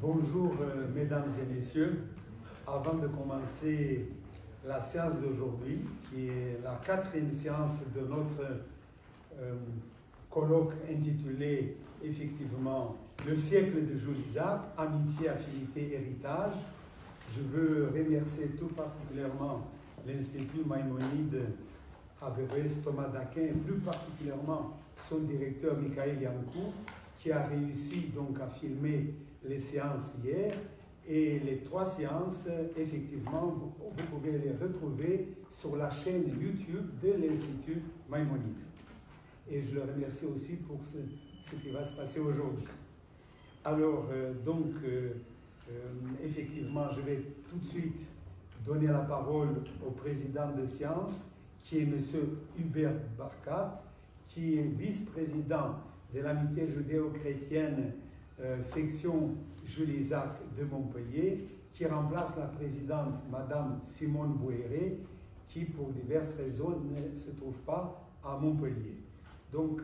Bonjour mesdames et messieurs. Avant de commencer la séance d'aujourd'hui, qui est la 4e séance de notre colloque intitulé effectivement Le siècle de Jules Isaac, amitié, affinité, héritage, je veux remercier tout particulièrement l'Institut Maïmonide Averroès Thomas d'Aquin, et plus particulièrement son directeur Michael Yankou, qui a réussi donc à filmer les séances hier. Et les 3 séances, effectivement, vous pouvez les retrouver sur la chaîne YouTube de l'Institut Maïmonide. Et je le remercie aussi pour ce qui va se passer aujourd'hui. Alors, effectivement, je vais tout de suite donner la parole au président de séance, qui est M. Hubert Barkat, qui est vice-président de l'amitié judéo-chrétienne section Jules Isaac de Montpellier, qui remplace la présidente Madame Simone Bouéré, qui pour diverses raisons ne se trouve pas à Montpellier. Donc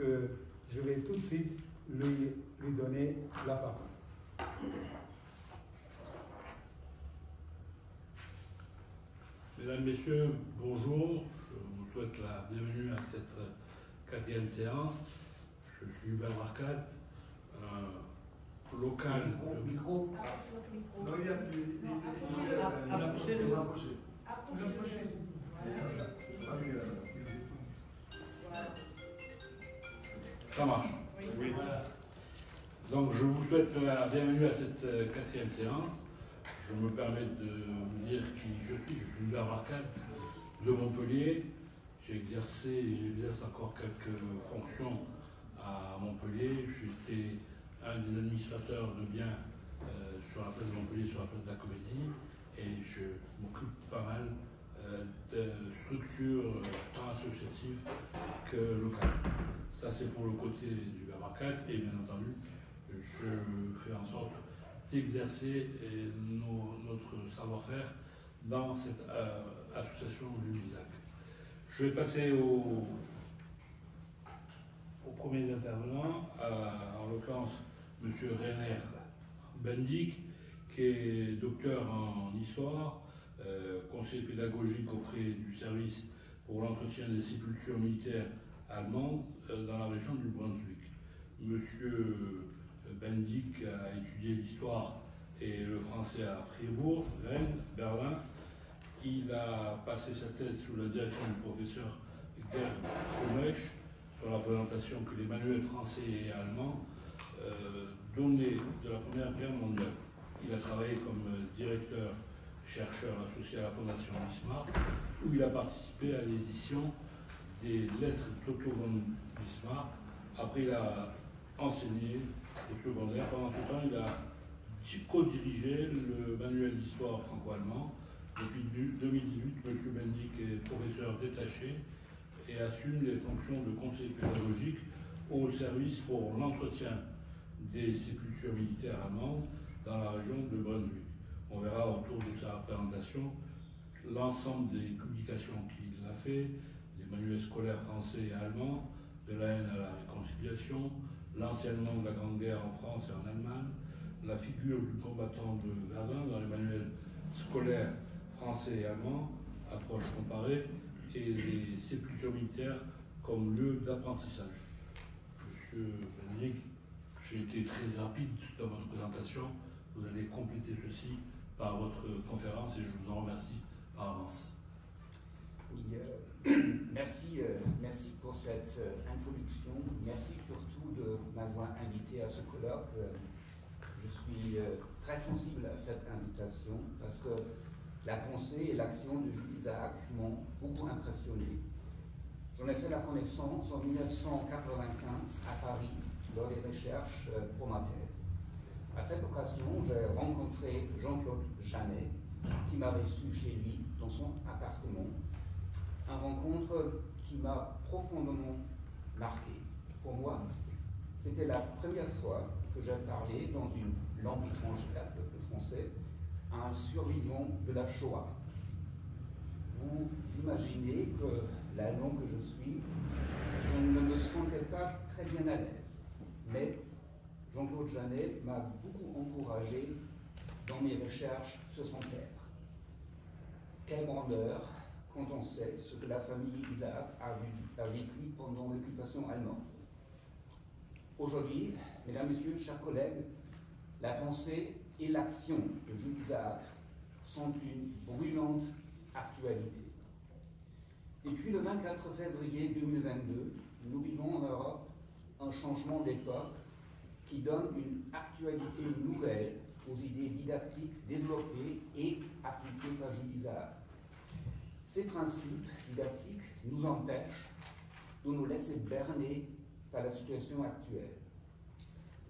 je vais tout de suite lui donner la parole. Mesdames, Messieurs, bonjour. Je vous souhaite la bienvenue à cette 4e séance. Je suis Hubert Barkat, local. Micro. Non, il y a plus. Ça marche. Oui. Donc je vous souhaite la bienvenue à cette 4e séance. Je me permets de vous dire qui je suis. Je suis Hubert Barkat de Montpellier. J'exerce encore quelques fonctions à Montpellier. J'étais un des administrateurs de biens sur la place de Montpellier, sur la place de la Comédie, et je m'occupe pas mal de structures tant associatives que locales. Ça, c'est pour le côté du Barkat, et bien entendu, je fais en sorte d'exercer notre savoir-faire dans cette association Jules Isaac. Je vais passer au premier intervenant, en l'occurrence M. Rainer Bendik, qui est docteur en histoire, conseiller pédagogique auprès du service pour l'entretien des sépultures militaires allemandes dans la région du Brunswick. M. Bendik a étudié l'histoire et le français à Fribourg, Rennes, Berlin. Il a passé sa thèse sous la direction du professeur Gerd Frömmrich sur la présentation que les manuels français et allemands donnaient de la Première Guerre mondiale. Il a travaillé comme directeur-chercheur associé à la Fondation Bismarck, où il a participé à l'édition des lettres d'Otto von Bismarck. Après, il a enseigné au secondaire. Pendant ce temps, il a co-dirigé le manuel d'histoire franco-allemand. Depuis 2018, M. Bendik est professeur détaché et assume les fonctions de conseiller pédagogique au service pour l'entretien des sépultures militaires allemandes dans la région de Brunswick. On verra autour de sa présentation l'ensemble des publications qu'il a fait, les manuels scolaires français et allemands, de la haine à la réconciliation, l'enseignement de la Grande Guerre en France et en Allemagne, la figure du combattant de Verdun dans les manuels scolaires français et allemands, approche comparée, et les sépultures militaires comme lieu d'apprentissage. Monsieur Bendik, j'ai été très rapide dans votre présentation. Vous allez compléter ceci par votre conférence et je vous en remercie par avance. Oui, merci pour cette introduction. Merci surtout de m'avoir invité à ce colloque. Je suis très sensible à cette invitation parce que la pensée et l'action de Jules Isaac m'ont beaucoup impressionné. J'en ai fait la connaissance en 1995 à Paris lors des recherches pour ma thèse. À cette occasion, j'ai rencontré Jean-Claude Jeannet qui m'a reçu chez lui dans son appartement. Une rencontre qui m'a profondément marqué. Pour moi, c'était la première fois que j'ai parlé dans une langue étrangère, le français, à un survivant de la Shoah. Vous imaginez que la langue que je suis, je ne me sentais pas très bien à l'aise. Mais Jean-Claude Jeannet m'a beaucoup encouragé dans mes recherches sur son père. Quelle grandeur quand on sait ce que la famille Isaac a vécu pendant l'occupation allemande. Aujourd'hui, mesdames, messieurs, chers collègues, la pensée et l'action de Jules Isaac sont une brûlante actualité. Depuis le 24 février 2022, nous vivons en Europe un changement d'époque qui donne une actualité nouvelle aux idées didactiques développées et appliquées par Jules Isaac. Ces principes didactiques nous empêchent de nous laisser berner par la situation actuelle.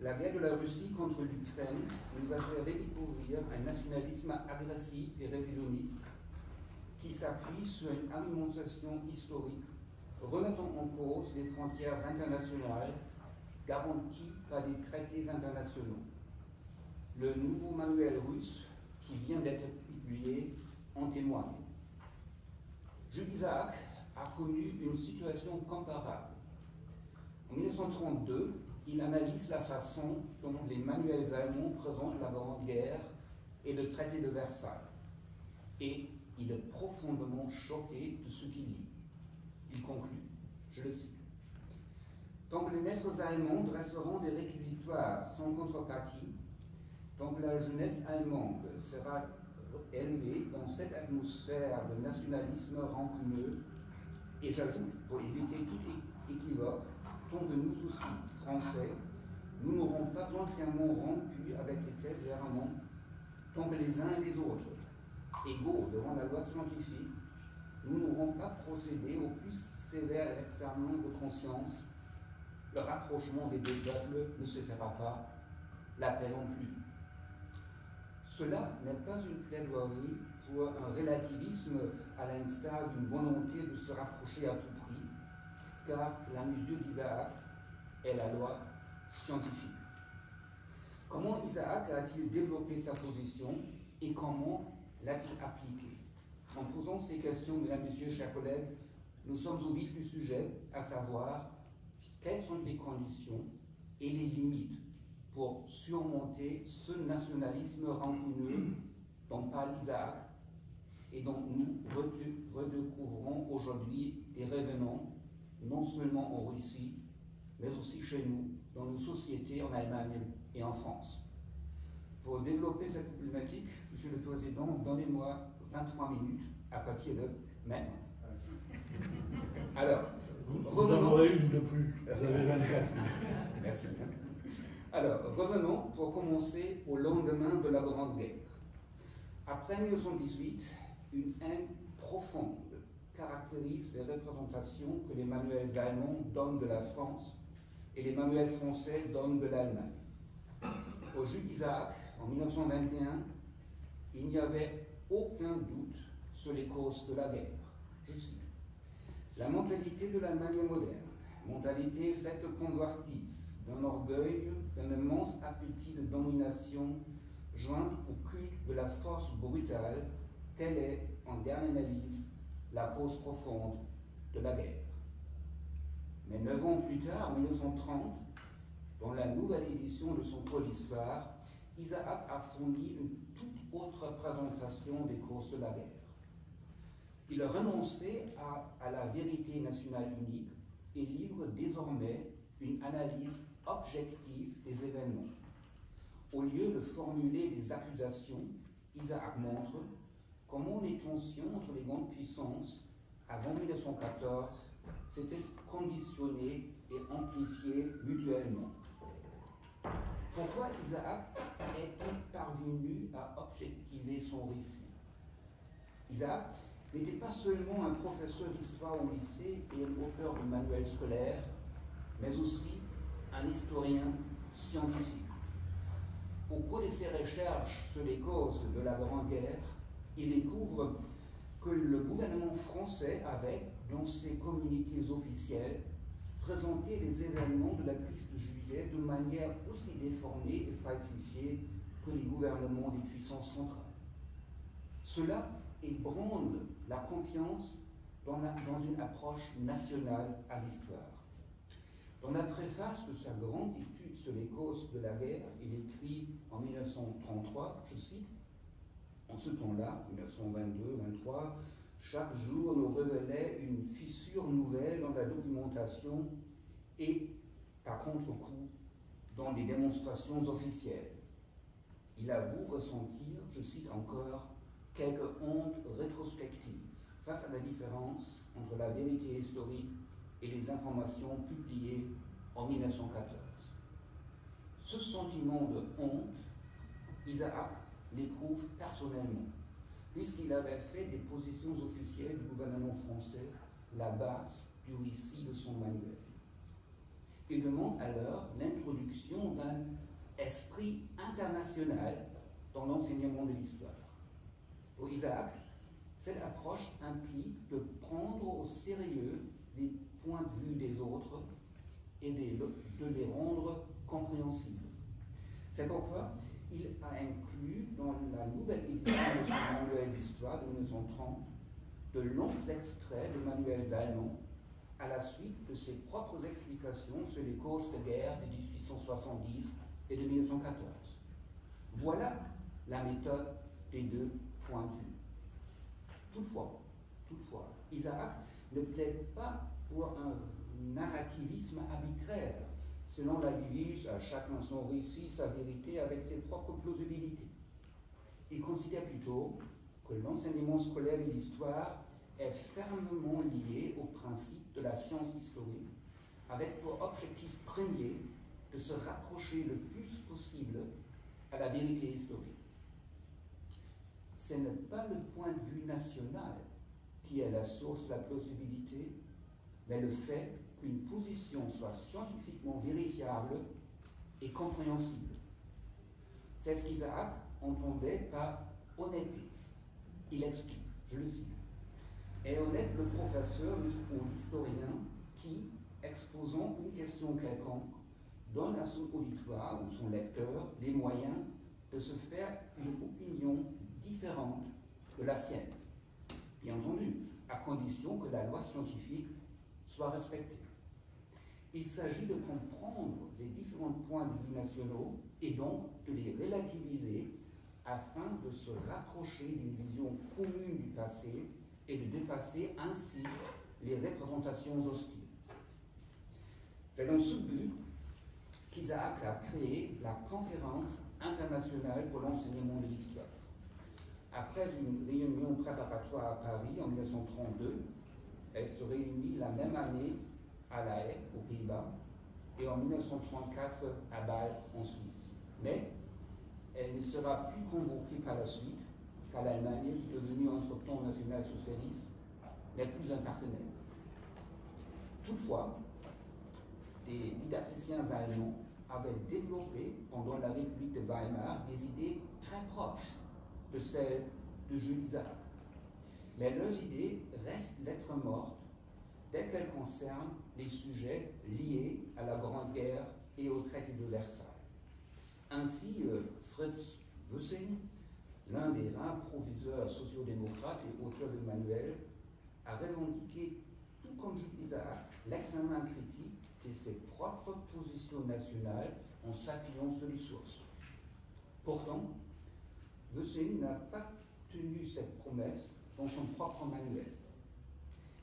La guerre de la Russie contre l'Ukraine nous a fait redécouvrir un nationalisme agressif et révisionniste qui s'appuie sur une alimentation historique remettant en cause les frontières internationales garanties par des traités internationaux. Le nouveau manuel russe qui vient d'être publié en témoigne. Jules Isaac a connu une situation comparable. En 1932, il analyse la façon dont les manuels allemands présentent la Grande Guerre et le traité de Versailles. Et il est profondément choqué de ce qu'il lit. Il conclut, je le cite, « Donc les lettres allemandes resteront des réquisitoires sans contrepartie, donc la jeunesse allemande sera élevée dans cette atmosphère de nationalisme rancuneux, et j'ajoute, pour éviter tout équivoque, tant que nous aussi, Français, nous n'aurons pas entièrement rompu avec les tels errements, tant que les uns et les autres, égaux devant la loi scientifique, nous n'aurons pas procédé au plus sévère examen de conscience. Le rapprochement des deux peuples ne se fera pas, la paix non plus. Cela n'est pas une plaidoirie pour un relativisme à l'instar d'une volonté de se rapprocher à tout prix, car la mesure d'Isaac est la loi scientifique. Comment Isaac a-t-il développé sa position et comment l'a-t-il appliquée? En posant ces questions, mesdames, messieurs, chers collègues, nous sommes au vif du sujet, à savoir quelles sont les conditions et les limites pour surmonter ce nationalisme rancuneux dont parle Isaac et dont nous redécouvrons aujourd'hui des revenants, non seulement en Russie, mais aussi chez nous, dans nos sociétés en Allemagne et en France. Pour développer cette problématique, Monsieur le Président, donnez-moi 23 minutes à partir de maintenant. Alors, vous en aurez une de plus, vous avez 24 minutes. Merci. Alors, revenons pour commencer au lendemain de la Grande Guerre. Après 1918, une haine profonde caractérise les représentations que les manuels allemands donnent de la France et les manuels français donnent de l'Allemagne. Au Jules Isaac, en 1921, il n'y avait aucun doute sur les causes de la guerre. Je cite, « La mentalité de l'Allemagne moderne, mentalité faite de convoitise, d'un orgueil, d'un immense appétit de domination, jointe au culte de la force brutale, telle est, en dernière analyse, la cause profonde de la guerre. » Mais 9 ans plus tard, en 1930, dans la nouvelle édition de son cours d'histoire, Isaac a fourni une toute autre présentation des causes de la guerre. Il a renoncé à la vérité nationale unique et livre désormais une analyse objective des événements. Au lieu de formuler des accusations, Isaac montre comment les tensions entre les grandes puissances avant 1914 s'étaient conditionnées et amplifiées mutuellement. Pourquoi Isaac est-il parvenu à objectiver son récit? Isaac n'était pas seulement un professeur d'histoire au lycée et un auteur de manuels scolaires, mais aussi un historien scientifique. Au cours de ses recherches sur les causes de la Grande Guerre, il découvre que le gouvernement français avait, dans ses communiqués officiels, présenté les événements de la crise de juillet de manière aussi déformée et falsifiée que les gouvernements des puissances centrales. Cela ébranle la confiance dans une approche nationale à l'histoire. Dans la préface de sa grande étude sur les causes de la guerre, il écrit en 1933, je cite, « En ce temps-là, 1922-23, chaque jour nous révélait une fissure nouvelle dans la documentation et, par contre-coup, dans les démonstrations officielles. Il avoue ressentir, je cite encore, quelque honte rétrospective face à la différence entre la vérité historique et les informations publiées en 1914. Ce sentiment de honte, Isaac l'éprouve personnellement, puisqu'il avait fait des positions officielles du gouvernement français la base du récit de son manuel. Il demande alors l'introduction d'un esprit international dans l'enseignement de l'histoire. Pour Isaac, cette approche implique de prendre au sérieux les points de vue des autres et de les rendre compréhensibles. C'est pourquoi il a inclus dans la nouvelle édition de son manuel d'histoire de 1930 de longs extraits de manuels allemands à la suite de ses propres explications sur les causes de guerre de 1870 et de 1914. Voilà la méthode des deux points de vue. Toutefois, Isaac ne plaide pas pour un narrativisme arbitraire, selon la devise « à chacun son récit, sa vérité avec ses propres plausibilités ». Il considère plutôt que l'enseignement scolaire de l'histoire est fermement lié au principe de la science historique, avec pour objectif premier de se rapprocher le plus possible à la vérité historique. Ce n'est pas le point de vue national qui est la source de la plausibilité, mais le fait qu'une position soit scientifiquement vérifiable et compréhensible. C'est ce qu'Isaac entendait par honnêteté. Il explique, je le cite, « Est honnête le professeur ou l'historien qui, exposant une question quelconque, donne à son auditoire ou son lecteur les moyens de se faire une opinion différente de la sienne, bien entendu, à condition que la loi scientifique soit respectée. Il s'agit de comprendre les différents points de vue nationaux et donc de les relativiser afin de se rapprocher d'une vision commune du passé et de dépasser ainsi les représentations hostiles. » C'est dans ce but qu'Isaac a créé la Conférence internationale pour l'enseignement de l'histoire. Après une réunion préparatoire à Paris en 1932, elle se réunit la même année à La Haye, aux Pays-Bas, et en 1934 à Bâle, en Suisse. Mais elle ne sera plus convoquée par la suite, car l'Allemagne, devenue entre-temps national-socialiste, n'est plus un partenaire. Toutefois, des didacticiens allemands avaient développé pendant la République de Weimar des idées très proches de celles de Jules Isaac. Mais leurs idées restent lettres mortes dès qu'elles concernent les sujets liés à la Grande Guerre et au traité de Versailles. Ainsi, Fritz Wissing, l'un des rares proviseurs sociodémocrates et auteur de manuel, a revendiqué, tout comme Jules Isaac, l'examen critique de ses propres positions nationales en s'appuyant sur les sources. Pourtant, Wissing n'a pas tenu cette promesse dans son propre manuel.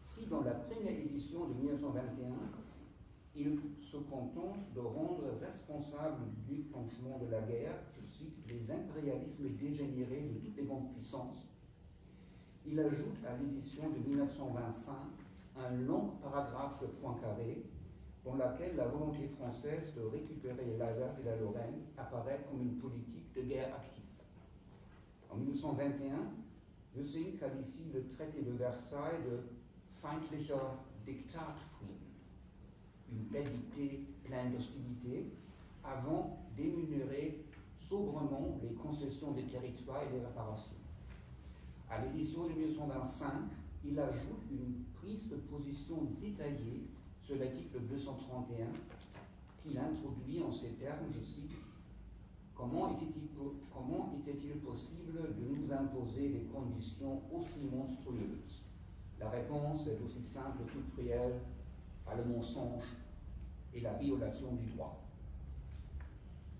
Si dans la première édition de 1921, il se contente de rendre responsable du déclenchement de la guerre, je cite, les impérialismes dégénérés de toutes les grandes puissances, il ajoute à l'édition de 1925 un long paragraphe de Poincaré dans lequel la volonté française de récupérer l'Alsace et la Lorraine apparaît comme une politique de guerre active. En 1921, Wissing qualifie le traité de Versailles de feindlicher Diktatfrieden, une paix dictée pleine d'hostilité, avant d'énumérer sobrement les concessions des territoires et des réparations. À l'édition de 1925, il ajoute une prise de position détaillée sur l'article 231 qu'il introduit en ces termes, je cite, « Comment était-il possible de nous imposer des conditions aussi monstrueuses? La réponse est aussi simple que toute prière, par le mensonge et la violation du droit.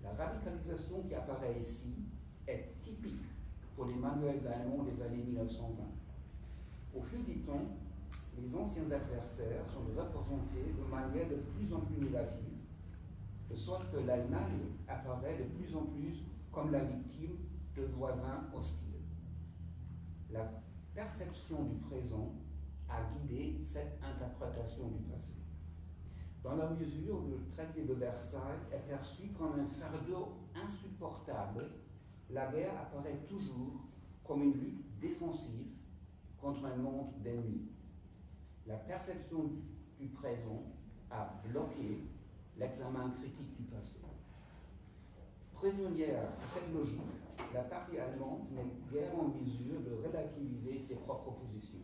La radicalisation qui apparaît ici est typique pour les manuels allemands des années 1920. Au fil du temps, les anciens adversaires sont représentés de manière de plus en plus négative, de sorte que l'Allemagne apparaît de plus en plus comme la victime de voisins hostiles. La perception du présent a guidé cette interprétation du passé. Dans la mesure où le traité de Versailles est perçu comme un fardeau insupportable, la guerre apparaît toujours comme une lutte défensive contre un monde d'ennemis. La perception du présent a bloqué l'examen critique du passé. Prisonnière de cette logique, la partie allemande n'est guère en mesure de relativiser ses propres positions.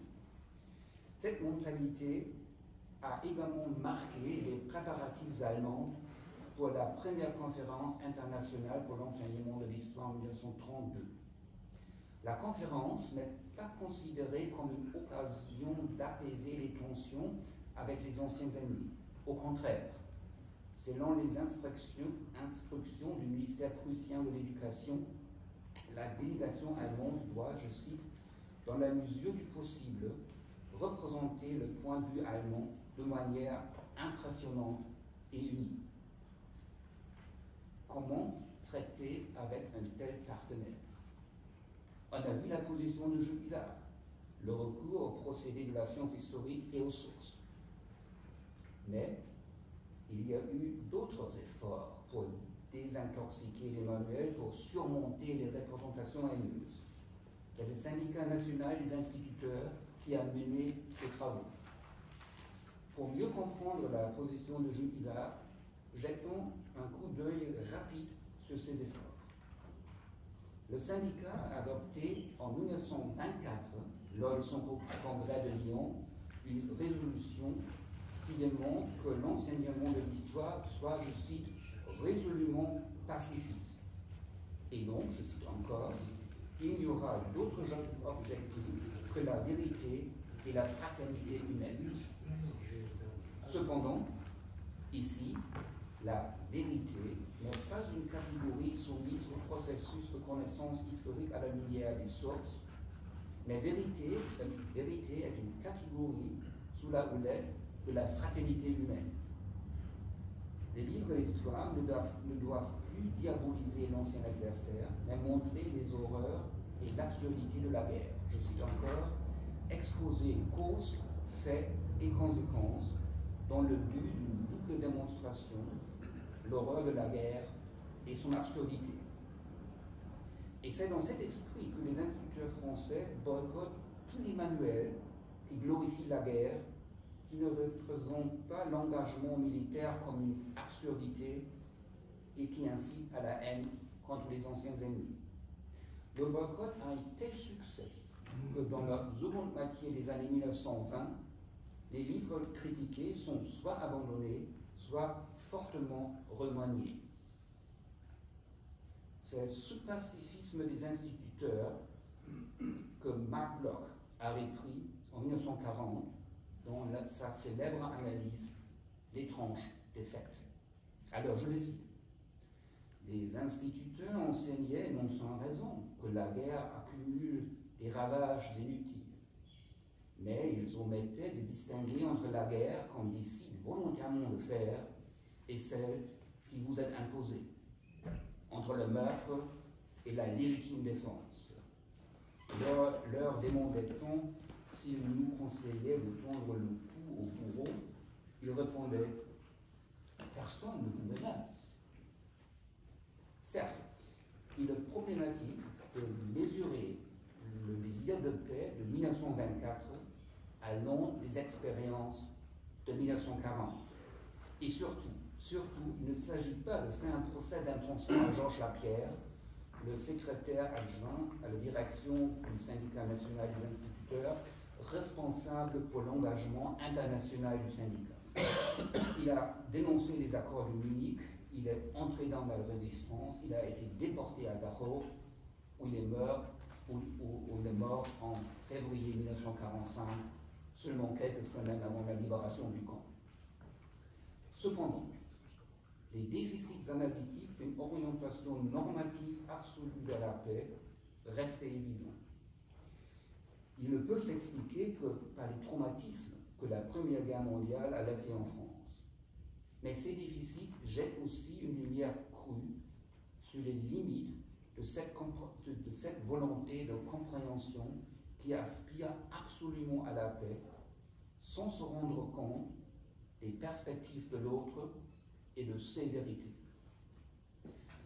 Cette mentalité a également marqué les préparatifs allemands pour la première conférence internationale pour l'enseignement de l'histoire en 1932. La conférence n'est pas considérée comme une occasion d'apaiser les tensions avec les anciens ennemis. Au contraire, selon les instructions du ministère prussien de l'Éducation, la délégation allemande doit, je cite, dans la mesure du possible, représenter le point de vue allemand de manière impressionnante et unie. Comment traiter avec un tel partenaire? On a vu la position de Jules Isard, le recours au procédé de la science historique et aux sources. Mais il y a eu d'autres efforts pour désintoxiquer les manuels, pour surmonter les représentations haineuses. C'est le syndicat national des instituteurs qui a mené ces travaux. Pour mieux comprendre la position de Jules Isard, jetons un coup d'œil rapide sur ces efforts. Le syndicat a adopté en 1924, lors de son congrès de Lyon, une résolution qui demande que l'enseignement de l'histoire soit, je cite, résolument pacifiste. Et donc, je cite encore, il n'y aura d'autres objectifs que la vérité et la fraternité humaine. Cependant, ici, la vérité n'est pas une catégorie soumise au processus de connaissance historique à la lumière des sources, mais vérité est une catégorie sous la houlette de la fraternité humaine. Les livres d'histoire ne doivent plus diaboliser l'ancien adversaire, mais montrer les horreurs et l'absurdité de la guerre. Je cite encore, exposer causes, faits et conséquences dans le but d'une double démonstration, l'horreur de la guerre et son absurdité. Et c'est dans cet esprit que les instituteurs français boycottent tous les manuels qui glorifient la guerre, qui ne représentent pas l'engagement militaire comme une absurdité et qui incitent à la haine contre les anciens ennemis. Le boycott a un tel succès que dans la seconde moitié des années 1920, les livres critiqués sont soit abandonnés, soit fortement remaniés. C'est ce pacifisme des instituteurs que Marc Bloch a repris en 1940 dans sa célèbre analyse « L'étrange défaite ». Alors, je le cite. Les instituteurs enseignaient, non sans raison, que la guerre accumule des ravages inutiles. Mais ils omettaient de distinguer entre la guerre qu'on décide volontairement de faire et celle qui vous est imposée, entre le meurtre et la légitime défense. Leur demandait-on s'ils nous conseillaient de tendre le cou au bourreau. Ils répondaient « Personne ne vous menace ». Certes, il est problématique de mesurer le désir de paix de 1924 à l'aune des expériences de 1940. Et surtout, il ne s'agit pas de faire un procès d'intention à Georges Lapierre, le secrétaire adjoint à la direction du syndicat national des instituteurs, responsable pour l'engagement international du syndicat. Il a dénoncé les accords de Munich, il est entré dans la résistance, il a été déporté à Dachau, où il est mort en février 1945, seulement quelques semaines avant la libération du camp. Cependant, les déficits analytiques d'une orientation normative absolue vers la paix restent évidents. Il ne peut s'expliquer que par les traumatismes que la Première Guerre mondiale a laissés en France. Mais ces déficits jettent aussi une lumière crue sur les limites de cette volonté de compréhension qui aspire absolument à la paix, sans se rendre compte des perspectives de l'autre et de ses vérités.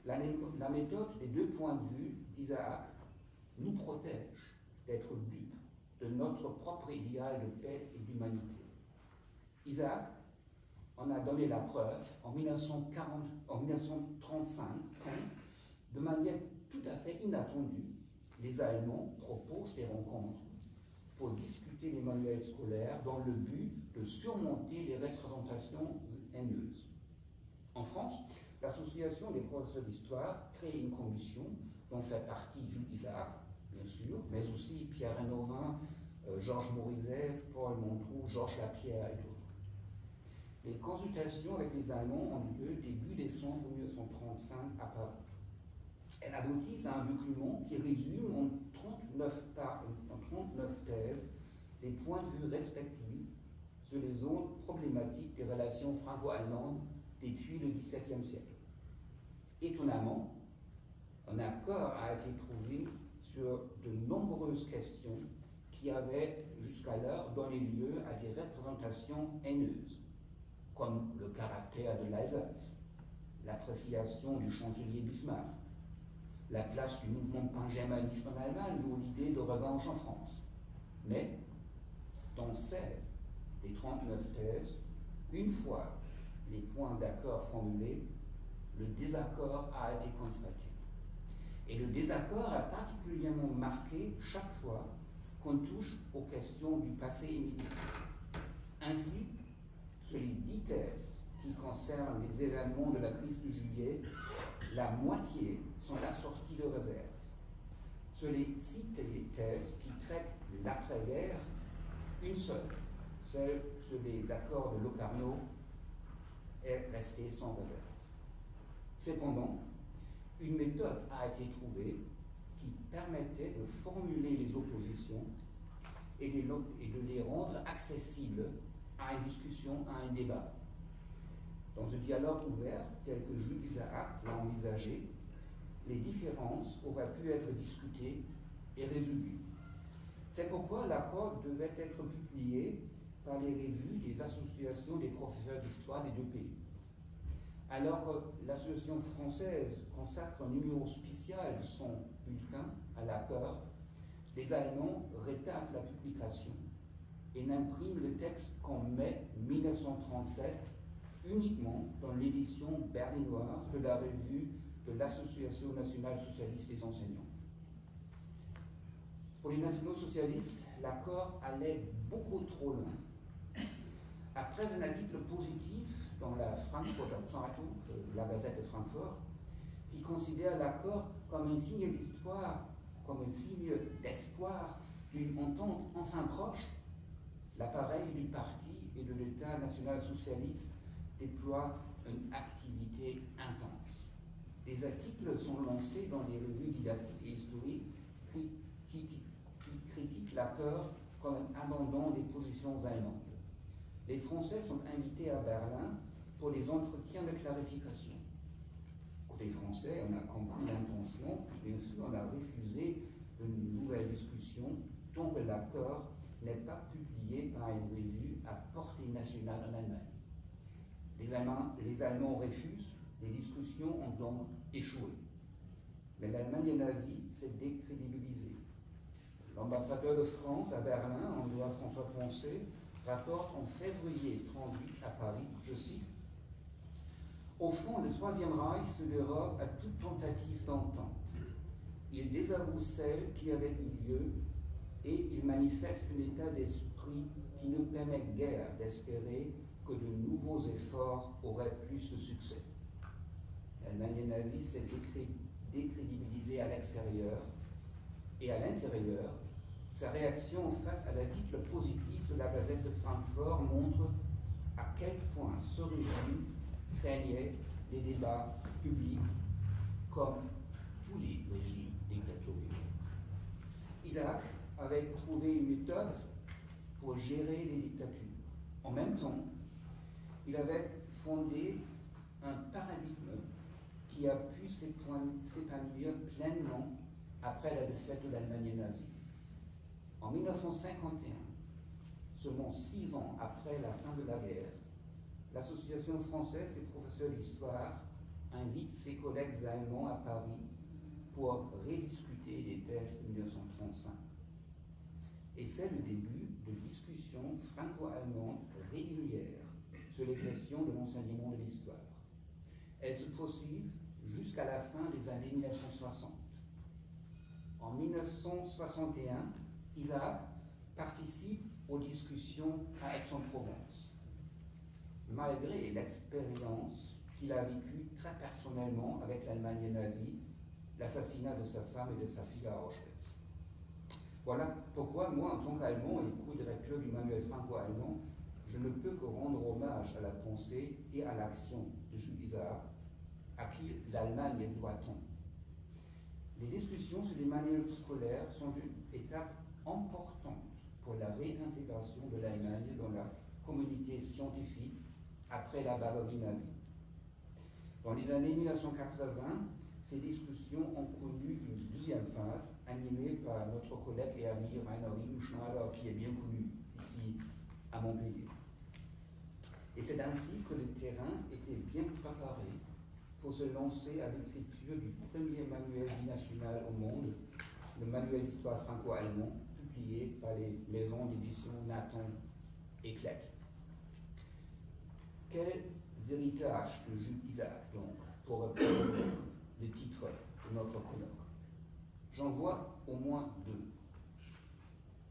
La méthode des deux points de vue d'Isaac nous protège d'être dupes de notre propre idéal de paix et d'humanité. Isaac en a donné la preuve en 1935, quand, de manière tout à fait inattendue, les Allemands proposent des rencontres pour discuter les manuels scolaires dans le but de surmonter les représentations haineuses. En France, l'association des professeurs d'histoire crée une commission dont fait partie Jules Isaac, bien sûr, mais aussi Pierre Rénovin, Georges Morizet, Paul Montrou, Georges Lapierre et d'autres. Les consultations avec les Allemands ont lieu début décembre 1935 à Paris. Elles aboutissent à un document qui résume en 39 thèses les points de vue respectifs sur les zones problématiques des relations franco-allemandes depuis le XVIIe siècle. Étonnamment, un accord a été trouvé sur de nombreuses questions qui avaient jusqu'alors donné lieu à des représentations haineuses, comme le caractère de l'Alsace, l'appréciation du chancelier Bismarck, la place du mouvement pan-germaniste en Allemagne ou l'idée de revanche en France. Mais, dans 16 des 39 thèses, une fois les points d'accord formulés, le désaccord a été constaté. Et le désaccord a particulièrement marqué chaque fois qu'on touche aux questions du passé immédiat. Ainsi, sur les 10 thèses qui concernent les événements de la crise de juillet, la moitié sont assorties de réserves. Sur les 6 thèses qui traitent l'après-guerre, une seule, celle sur les accords de Locarno, est restée sans réserve. Cependant, une méthode a été trouvée qui permettait de formuler les oppositions et de les rendre accessibles à une discussion, à un débat. Dans un dialogue ouvert, tel que Jules Isaac l'a envisagé, les différences auraient pu être discutées et résolues. C'est pourquoi l'accord devait être publié par les revues des associations des professeurs d'histoire des deux pays. Alors que l'association française consacre un numéro spécial de son bulletin à l'accord, les Allemands retardent la publication et n'impriment le texte qu'en mai 1937, uniquement dans l'édition berlinoise de la revue de l'Association nationale socialiste des enseignants. Pour les nationaux socialistes, l'accord allait beaucoup trop loin. Après un article positif dans la Frankfurter Zeitung, la Gazette de Francfort, qui considère l'accord comme un signe d'histoire, comme un signe d'espoir d'une entente enfin proche, l'appareil du parti et de l'État national-socialiste déploie une activité intense. Des articles sont lancés dans des revues didactiques et historiques qui critiquent l'accord comme un abandon des positions allemandes. Les Français sont invités à Berlin pour des entretiens de clarification. Côté français, on a compris l'intention, bien sûr, on a refusé une nouvelle discussion tant que l'accord n'est pas publié par une revue à portée nationale en Allemagne. Les Allemands refusent, les discussions ont donc échoué. Mais l'Allemagne nazie s'est décrédibilisée. L'ambassadeur de France à Berlin, Andrea François Poncet, rapporte en février 1938 à Paris, je cite, « Au fond, le Troisième Reich se dérobe à toute tentative d'entente. Il désavoue celle qui avait eu lieu et il manifeste un état d'esprit qui ne permet guère d'espérer que de nouveaux efforts auraient plus de succès. » L'Allemagne nazie s'est décrédibilisée à l'extérieur et à l'intérieur. Sa réaction face à l'article positif de la Gazette de Francfort montre à quel point ce régime craignait les débats publics comme tous les régimes dictatoriaux. Isaac avait trouvé une méthode pour gérer les dictatures. En même temps, il avait fondé un paradigme qui a pu s'épanouir pleinement après la défaite de l'Allemagne nazie. En 1951, seulement 6 ans après la fin de la guerre, l'Association française des professeurs d'histoire invite ses collègues allemands à Paris pour rediscuter des thèses de 1935. Et c'est le début de discussions franco-allemandes régulières sur les questions de l'enseignement de l'histoire. Elles se poursuivent jusqu'à la fin des années 1960. En 1961, Isaac participe aux discussions à Aix-en-Provence. Malgré l'expérience qu'il a vécue très personnellement avec l'Allemagne nazie, l'assassinat de sa femme et de sa fille à Auschwitz. Voilà pourquoi moi, en tant qu'Allemand et co-directeur du manuel franco-allemand, je ne peux que rendre hommage à la pensée et à l'action de Jules Isaac, à qui l'Allemagne doit tant. Les discussions sur les manuels scolaires sont une étape importante pour la réintégration de l'Allemagne dans la communauté scientifique après la barbarie nazie. Dans les années 1980, ces discussions ont connu une deuxième phase animée par notre collègue et ami Rainer Riemenschneider, qui est bien connu ici à Montpellier. Et c'est ainsi que le terrain était bien préparé pour se lancer à l'écriture du premier manuel binational au monde, le manuel d'histoire franco-allemand, publié par les maisons d'édition Nathan et Kleck. Quels héritages de Jules Isaac, donc, pour reprendre le titre de notre colloque? J'en vois au moins 2.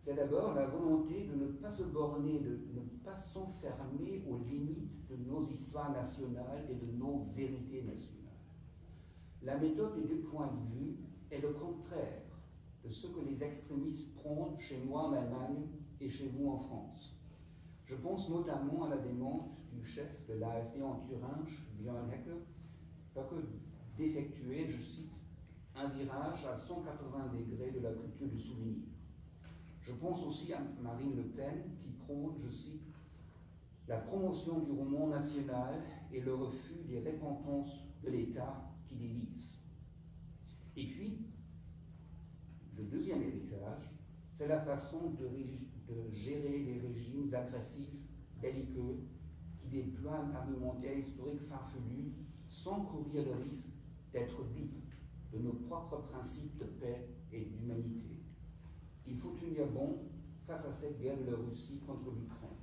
C'est d'abord la volonté de ne pas se borner, de ne pas s'enfermer aux limites de nos histoires nationales et de nos vérités nationales. La méthode des 2 points de vue est le contraire de ce que les extrémistes prônent chez moi en Allemagne et chez vous en France. Je pense notamment à la demande du chef de l'AfD en Thuringe, Björn Höcke, d'effectuer, je cite, un virage à 180 degrés de la culture du souvenir. Je pense aussi à Marine Le Pen qui prône, je cite, la promotion du roman national et le refus des repentances de l'État qui divise. Et puis, le deuxième héritage, c'est la façon de gérer les régimes agressifs, belliqueux, qui déploient un argumentaire historique farfelu sans courir le risque d'être dupes de nos propres principes de paix et d'humanité. Il faut tenir bon face à cette guerre de la Russie contre l'Ukraine.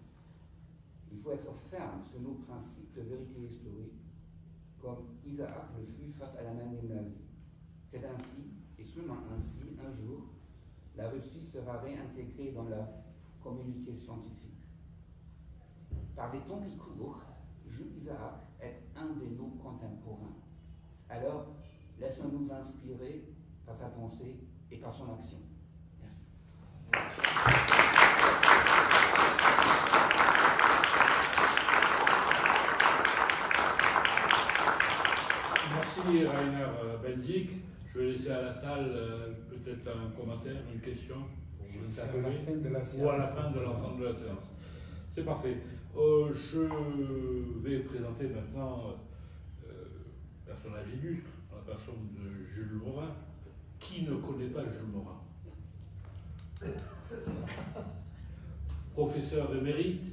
Il faut être ferme sur nos principes de vérité historique, comme Isaac le fut face à l'Allemagne nazie. C'est ainsi, et seulement ainsi, un jour, la Russie sera réintégrée dans la communauté scientifique. Par les temps qui courent, Jules Isaac est un de nos contemporains. Alors, laissons-nous inspirer par sa pensée et par son action. Merci. Merci Rainer Bendick. Je vais laisser à la salle peut-être un commentaire, une question pour vous interpeller, ou à la fin de l'ensemble de la séance. C'est parfait. Je vais présenter maintenant personnage illustre, la personne de Jules Morin. Qui ne connaît pas Jules Morin? Professeur émérite,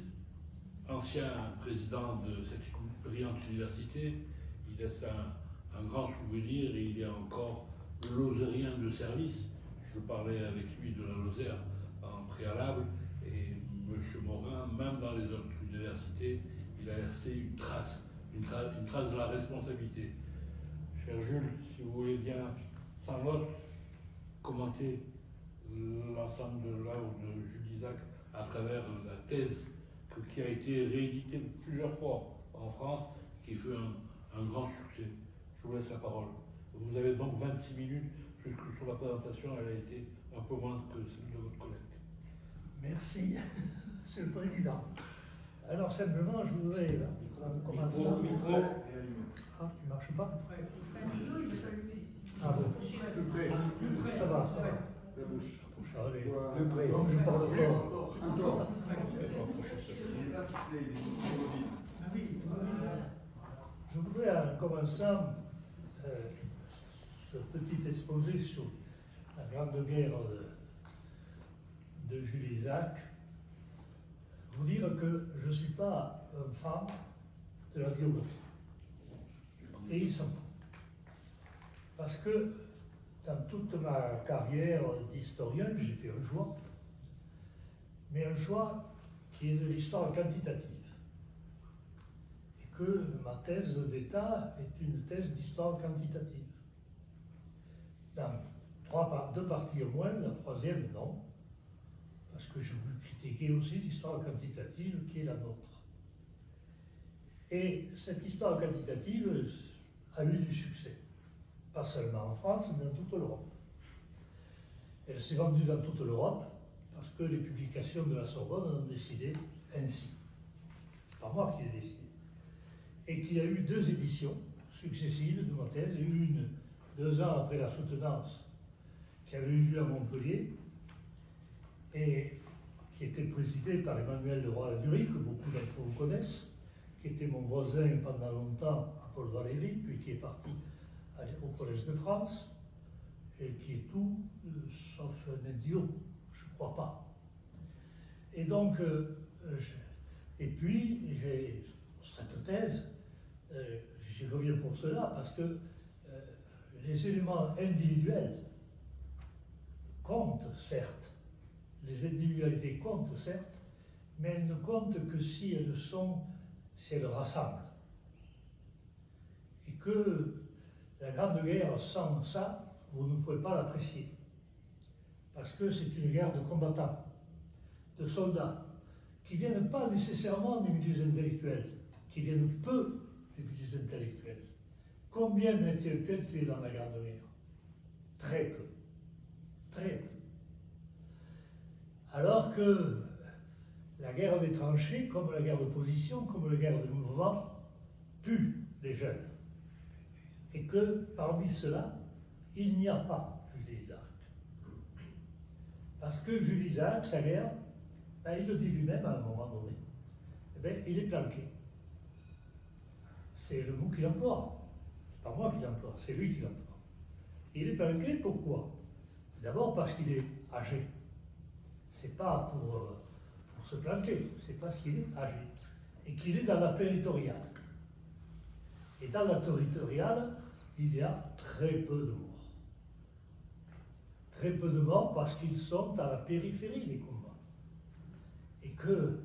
ancien président de cette brillante université, il laisse un grand souvenir et il est encore lozérien de service. Je parlais avec lui de la Lozère en préalable et M. Morin, même dans les autres universités, il a laissé une trace de la responsabilité. Cher Jules, si vous voulez bien, sans note, commenter l'ensemble de l'œuvre de Jules Isaac à travers la thèse qui a été rééditée plusieurs fois en France, qui fait un grand succès. Je vous laisse la parole. Vous avez donc 26 minutes, jusque sur la présentation, elle a été un peu moins que celle de votre collègue. Merci, Monsieur le Président. Alors simplement, je voudrais commencer. Micro. Ah, tu ne marches pas? Ah bon. Ça va, ça va. Allez, donc je parle fort. Je voudrais, en commençant ce petit exposé sur la Grande Guerre de Jules Isaac, vous dire que je ne suis pas un fan de la biographie. Et il s'en fout. Parce que dans toute ma carrière d'historien, j'ai fait un choix, mais un choix qui est de l'histoire quantitative. Et que ma thèse d'État est une thèse d'histoire quantitative. Dans deux parties au moins, la troisième non, parce que je voulais critiquer aussi l'histoire quantitative qui est la nôtre. Et cette histoire quantitative a eu du succès. Pas seulement en France, mais dans toute l'Europe. Elle s'est vendue dans toute l'Europe parce que les publications de la Sorbonne ont décidé ainsi. C'est pas moi qui l'ai décidé. Et qu'il y a eu 2 éditions successives de ma thèse, une 2 ans après la soutenance qui avait eu lieu à Montpellier et qui était présidée par Emmanuel de Roy-Ladurie, que beaucoup d'entre vous connaissent, qui était mon voisin pendant longtemps à Paul Valéry, puis qui est parti au Collège de France, et qui est tout sauf un idiot, je ne crois pas. Et donc, et puis, j'ai cette thèse, j'y reviens pour cela, parce que les éléments individuels comptent, certes, les individualités comptent, certes, mais elles ne comptent que si elles rassemblent. Et que la Grande Guerre, sans ça, vous ne pouvez pas l'apprécier. Parce que c'est une guerre de combattants, de soldats, qui ne viennent pas nécessairement des milieux intellectuels, qui viennent peu des milieux intellectuels. Combien d'intellectuels tués dans la Grande Guerre? Très peu. Très peu. Alors que la guerre des tranchées, comme la guerre de position, comme la guerre de mouvement, tue les jeunes. Et que parmi ceux-là, il n'y a pas Jules Isaac. Parce que Jules Isaac, sa guerre, ben, il le dit lui-même à un moment donné, eh ben, il est planqué. C'est le mot qu'il emploie. C'est pas moi qui l'emploie, c'est lui qui l'emploie. Il est planqué, pourquoi? D'abord parce qu'il est âgé. C'est pas pour se planquer, c'est parce qu'il est âgé. Et qu'il est dans la territoriale. Et dans la territoriale, il y a très peu de morts. Très peu de morts parce qu'ils sont à la périphérie des combats. Et que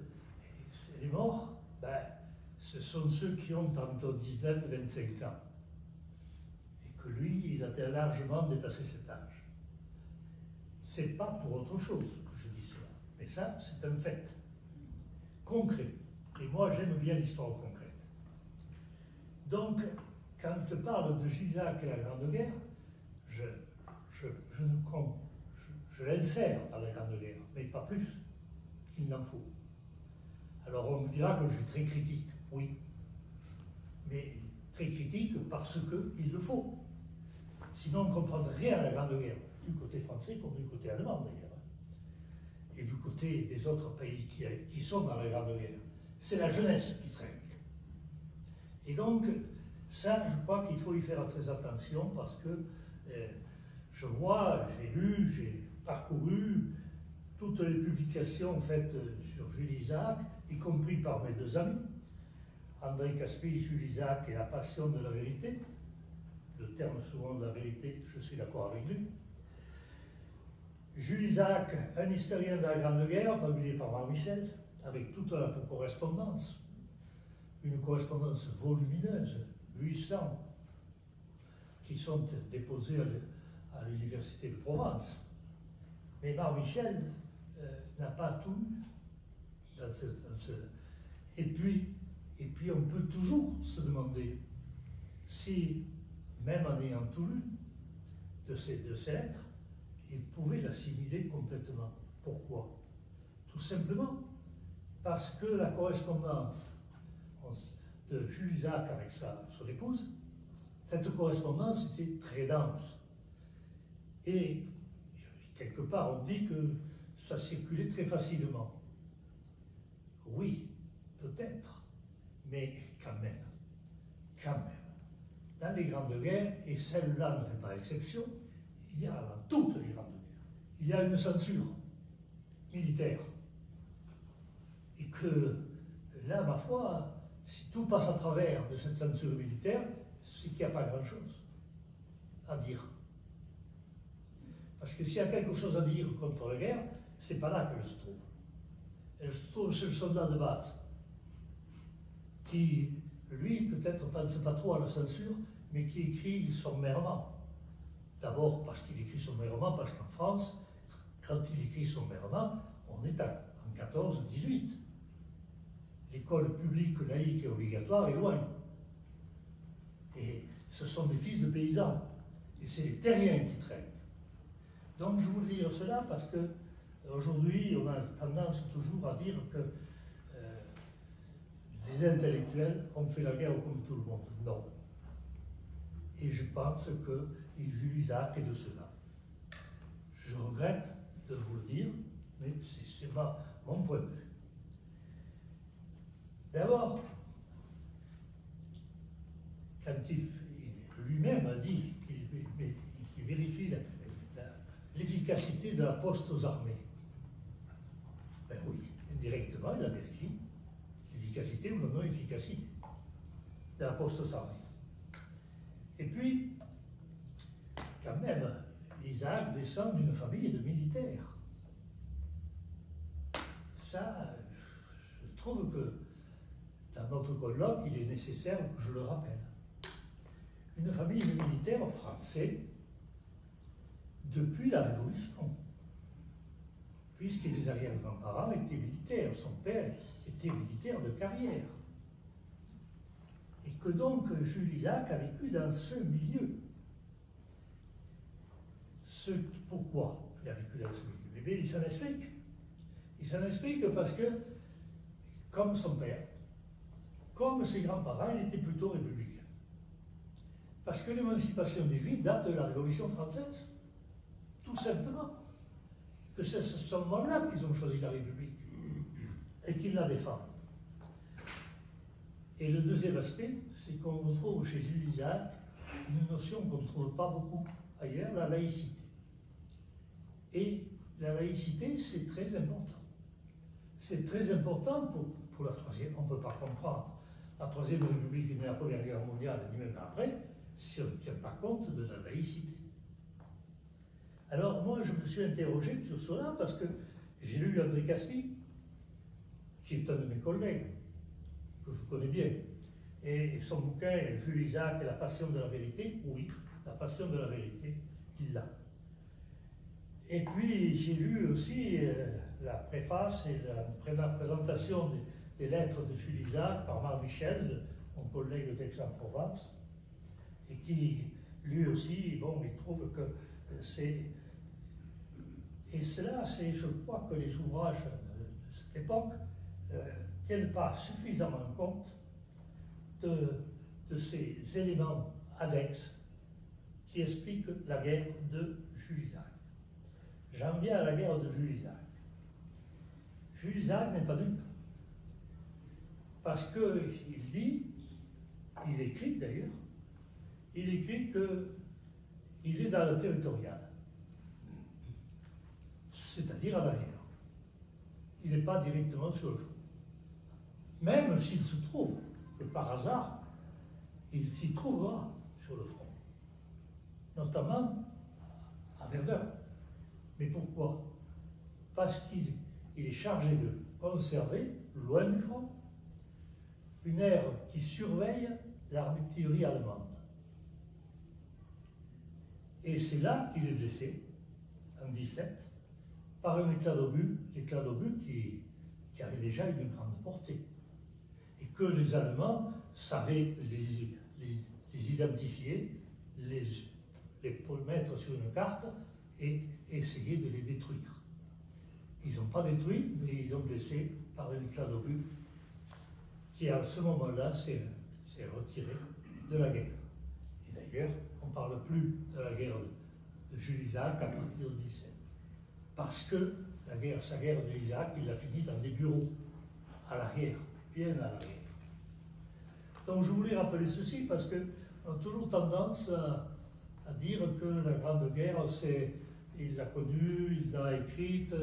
les morts, ben, ce sont ceux qui ont entre 19 et 25 ans. Et que lui, il a largement dépassé cet âge. C'est pas pour autre chose que je dis cela. Mais ça, c'est un fait. Concret. Et moi, j'aime bien l'histoire concrète. Donc, quand je parle de Jules Isaac et la Grande Guerre, je l'insère dans la Grande Guerre, mais pas plus qu'il n'en faut. Alors on me dira que je suis très critique, oui, mais très critique parce qu'il le faut. Sinon on ne comprendrait rien à la Grande Guerre, du côté français comme du côté allemand d'ailleurs, et du côté des autres pays qui sont dans la Grande Guerre. C'est la jeunesse qui traîne. Et donc, ça, je crois qu'il faut y faire très attention parce que je vois, j'ai lu, j'ai parcouru toutes les publications faites sur Jules Isaac, y compris par mes 2 amis, André Caspi, Jules Isaac et la passion de la vérité. Le terme souvent de la vérité, je suis d'accord avec lui. Jules Isaac, un historien de la Grande Guerre, publié par Marc Michel, avec toute la correspondance. Une correspondance volumineuse, 800, qui sont déposés à l'Université de Provence. Mais Marc Michel n'a pas tout dans ce... Et puis on peut toujours se demander si, même en ayant tout lu de ces lettres, il pouvait l'assimiler complètement. Pourquoi? Tout simplement parce que la correspondance de Jules Isaac avec son épouse, cette correspondance était très dense. Et quelque part, on dit que ça circulait très facilement. Oui, peut-être, mais quand même. Dans les grandes guerres, et celle-là ne fait pas exception, il y a dans toutes les grandes guerres, il y a une censure militaire. Et que là, ma foi, si tout passe à travers de cette censure militaire, c'est qu'il n'y a pas grand-chose à dire. Parce que s'il y a quelque chose à dire contre la guerre, c'est pas là qu'elle se trouve. Elle se trouve chez le soldat de base, qui, lui, peut-être ne pense pas trop à la censure, mais qui écrit sommairement. D'abord parce qu'il écrit sommairement, parce qu'en France, quand il écrit sommairement, on est en 14-18. L'école publique laïque et obligatoire est loin. Et ce sont des fils de paysans. Et c'est les terriens qui traitent. Donc je voulais dire cela parce que aujourd'hui, on a tendance toujours à dire que les intellectuels ont fait la guerre comme tout le monde. Non. Et je pense que Jules Isaac est de cela. Je regrette de vous le dire, mais c'est mon point de vue. D'abord, quand lui-même a dit qu'il vérifie l'efficacité de la poste aux armées, ben oui, indirectement, il a vérifié l'efficacité ou la non-efficacité de la poste aux armées. Et puis, quand même, Isaac descend d'une famille de militaires. Ça, je trouve que dans notre colloque, il est nécessaire que je le rappelle. Une famille de militaires français depuis la Révolution, puisque les arrière-grands-parents étaient militaires, son père était militaire de carrière. Et que donc Jules Isaac a vécu dans ce milieu. Pourquoi il a vécu dans ce milieu? Eh bien, il s'en explique. Il s'en explique parce que, comme son père, comme ses grands-parents, il était plutôt républicain. Parce que l'émancipation des Juifs date de la Révolution française. Tout simplement. Que c'est ce moment-là qu'ils ont choisi la République et qu'ils la défendent. Et le deuxième aspect, c'est qu'on retrouve chez Jules Isaac une notion qu'on ne trouve pas beaucoup ailleurs, la laïcité. Et la laïcité, c'est très important. C'est très important pour la troisième. On ne peut pas comprendre la Troisième République, ni la Première Guerre mondiale, ni même après, si on ne tient pas compte de la laïcité. Alors moi, je me suis interrogé sur cela parce que j'ai lu André Caspi, qui est un de mes collègues, que je connais bien, et son bouquin, Jules Isaac et la passion de la vérité, oui, la passion de la vérité, il l'a. Et puis j'ai lu aussi la préface et la présentation des lettres de Jules Isaac par Marc Michel, mon collègue d'Aix-en-Provence, et qui, lui aussi, bon, il trouve que c'est... Et cela, c'est, je crois que les ouvrages de cette époque ne tiennent pas suffisamment compte de ces éléments annexes qui expliquent la guerre de Jules Isaac. J'en viens à la guerre de Jules Isaac. Jules Isaac n'est pas dupe. Parce qu'il dit, il écrit d'ailleurs, il écrit qu'il est dans le territorial. C'est-à-dire à l'arrière. Il n'est pas directement sur le front. Même s'il se trouve, que par hasard, il s'y trouvera sur le front. Notamment à Verdun. Mais pourquoi? Parce qu'il est chargé de conserver, loin du front, une aire qui surveille l'artillerie allemande. Et c'est là qu'il est blessé, en 17, par un éclat d'obus qui avait déjà une grande portée. Et que les Allemands savaient les identifier, les mettre sur une carte et essayer de les détruire. Ils n'ont pas détruit, mais ils ont blessé par un éclat d'obus qui, à ce moment-là, s'est retiré de la guerre. Et d'ailleurs, on ne parle plus de la guerre de Jules Isaac à partir de 17. Parce que sa guerre de Isaac, il l'a fini dans des bureaux, à l'arrière, bien à l'arrière. Donc je voulais rappeler ceci parce qu'on a toujours tendance à dire que la Grande Guerre, il l'a connue, il l'a écrite,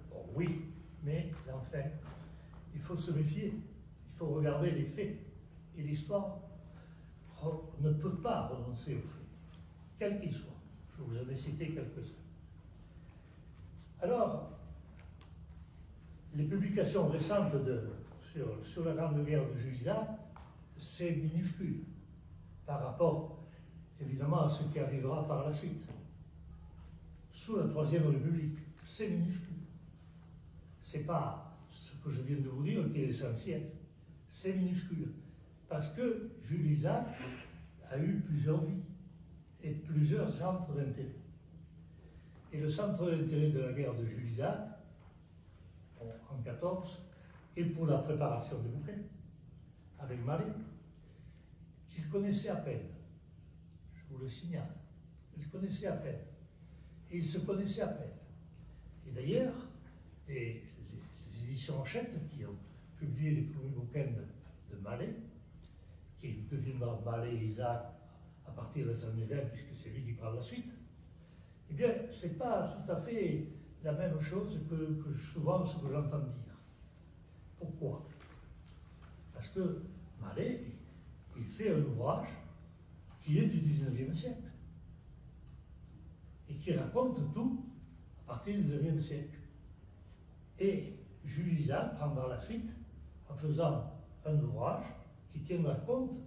Bon, oui, mais enfin, il faut se méfier, il faut regarder les faits. Et l'histoire ne peut pas renoncer aux faits, quels qu'ils soient. Je vous en ai cité quelques-uns. Alors, les publications récentes sur la Grande Guerre de Jules Isaac, c'est minuscule par rapport, évidemment, à ce qui arrivera par la suite. Sous la Troisième République, c'est minuscule. Ce n'est pas ce que je viens de vous dire qui est essentiel. C'est minuscule. Parce que Jules Isaac a eu plusieurs vies et plusieurs centres d'intérêt. Et le centre d'intérêt de la guerre de Jules Isaac, en 14, et pour la préparation des bouquins, avec Mallet, qu'il connaissait à peine. Je vous le signale. Il connaissait à peine. Et il se connaissait à peine. Et d'ailleurs, les éditions Hachette, qui ont publié les premiers bouquins de Mallet, qui deviendra Mallet et Isaac à partir des années 20, puisque c'est lui qui prend la suite, eh bien, ce n'est pas tout à fait la même chose que souvent ce que j'entends dire. Pourquoi? Parce que Mallet, il fait un ouvrage qui est du 19e siècle et qui raconte tout à partir du 19e siècle. Et Jules Isaac prendra la suite en faisant un ouvrage qui tiendra compte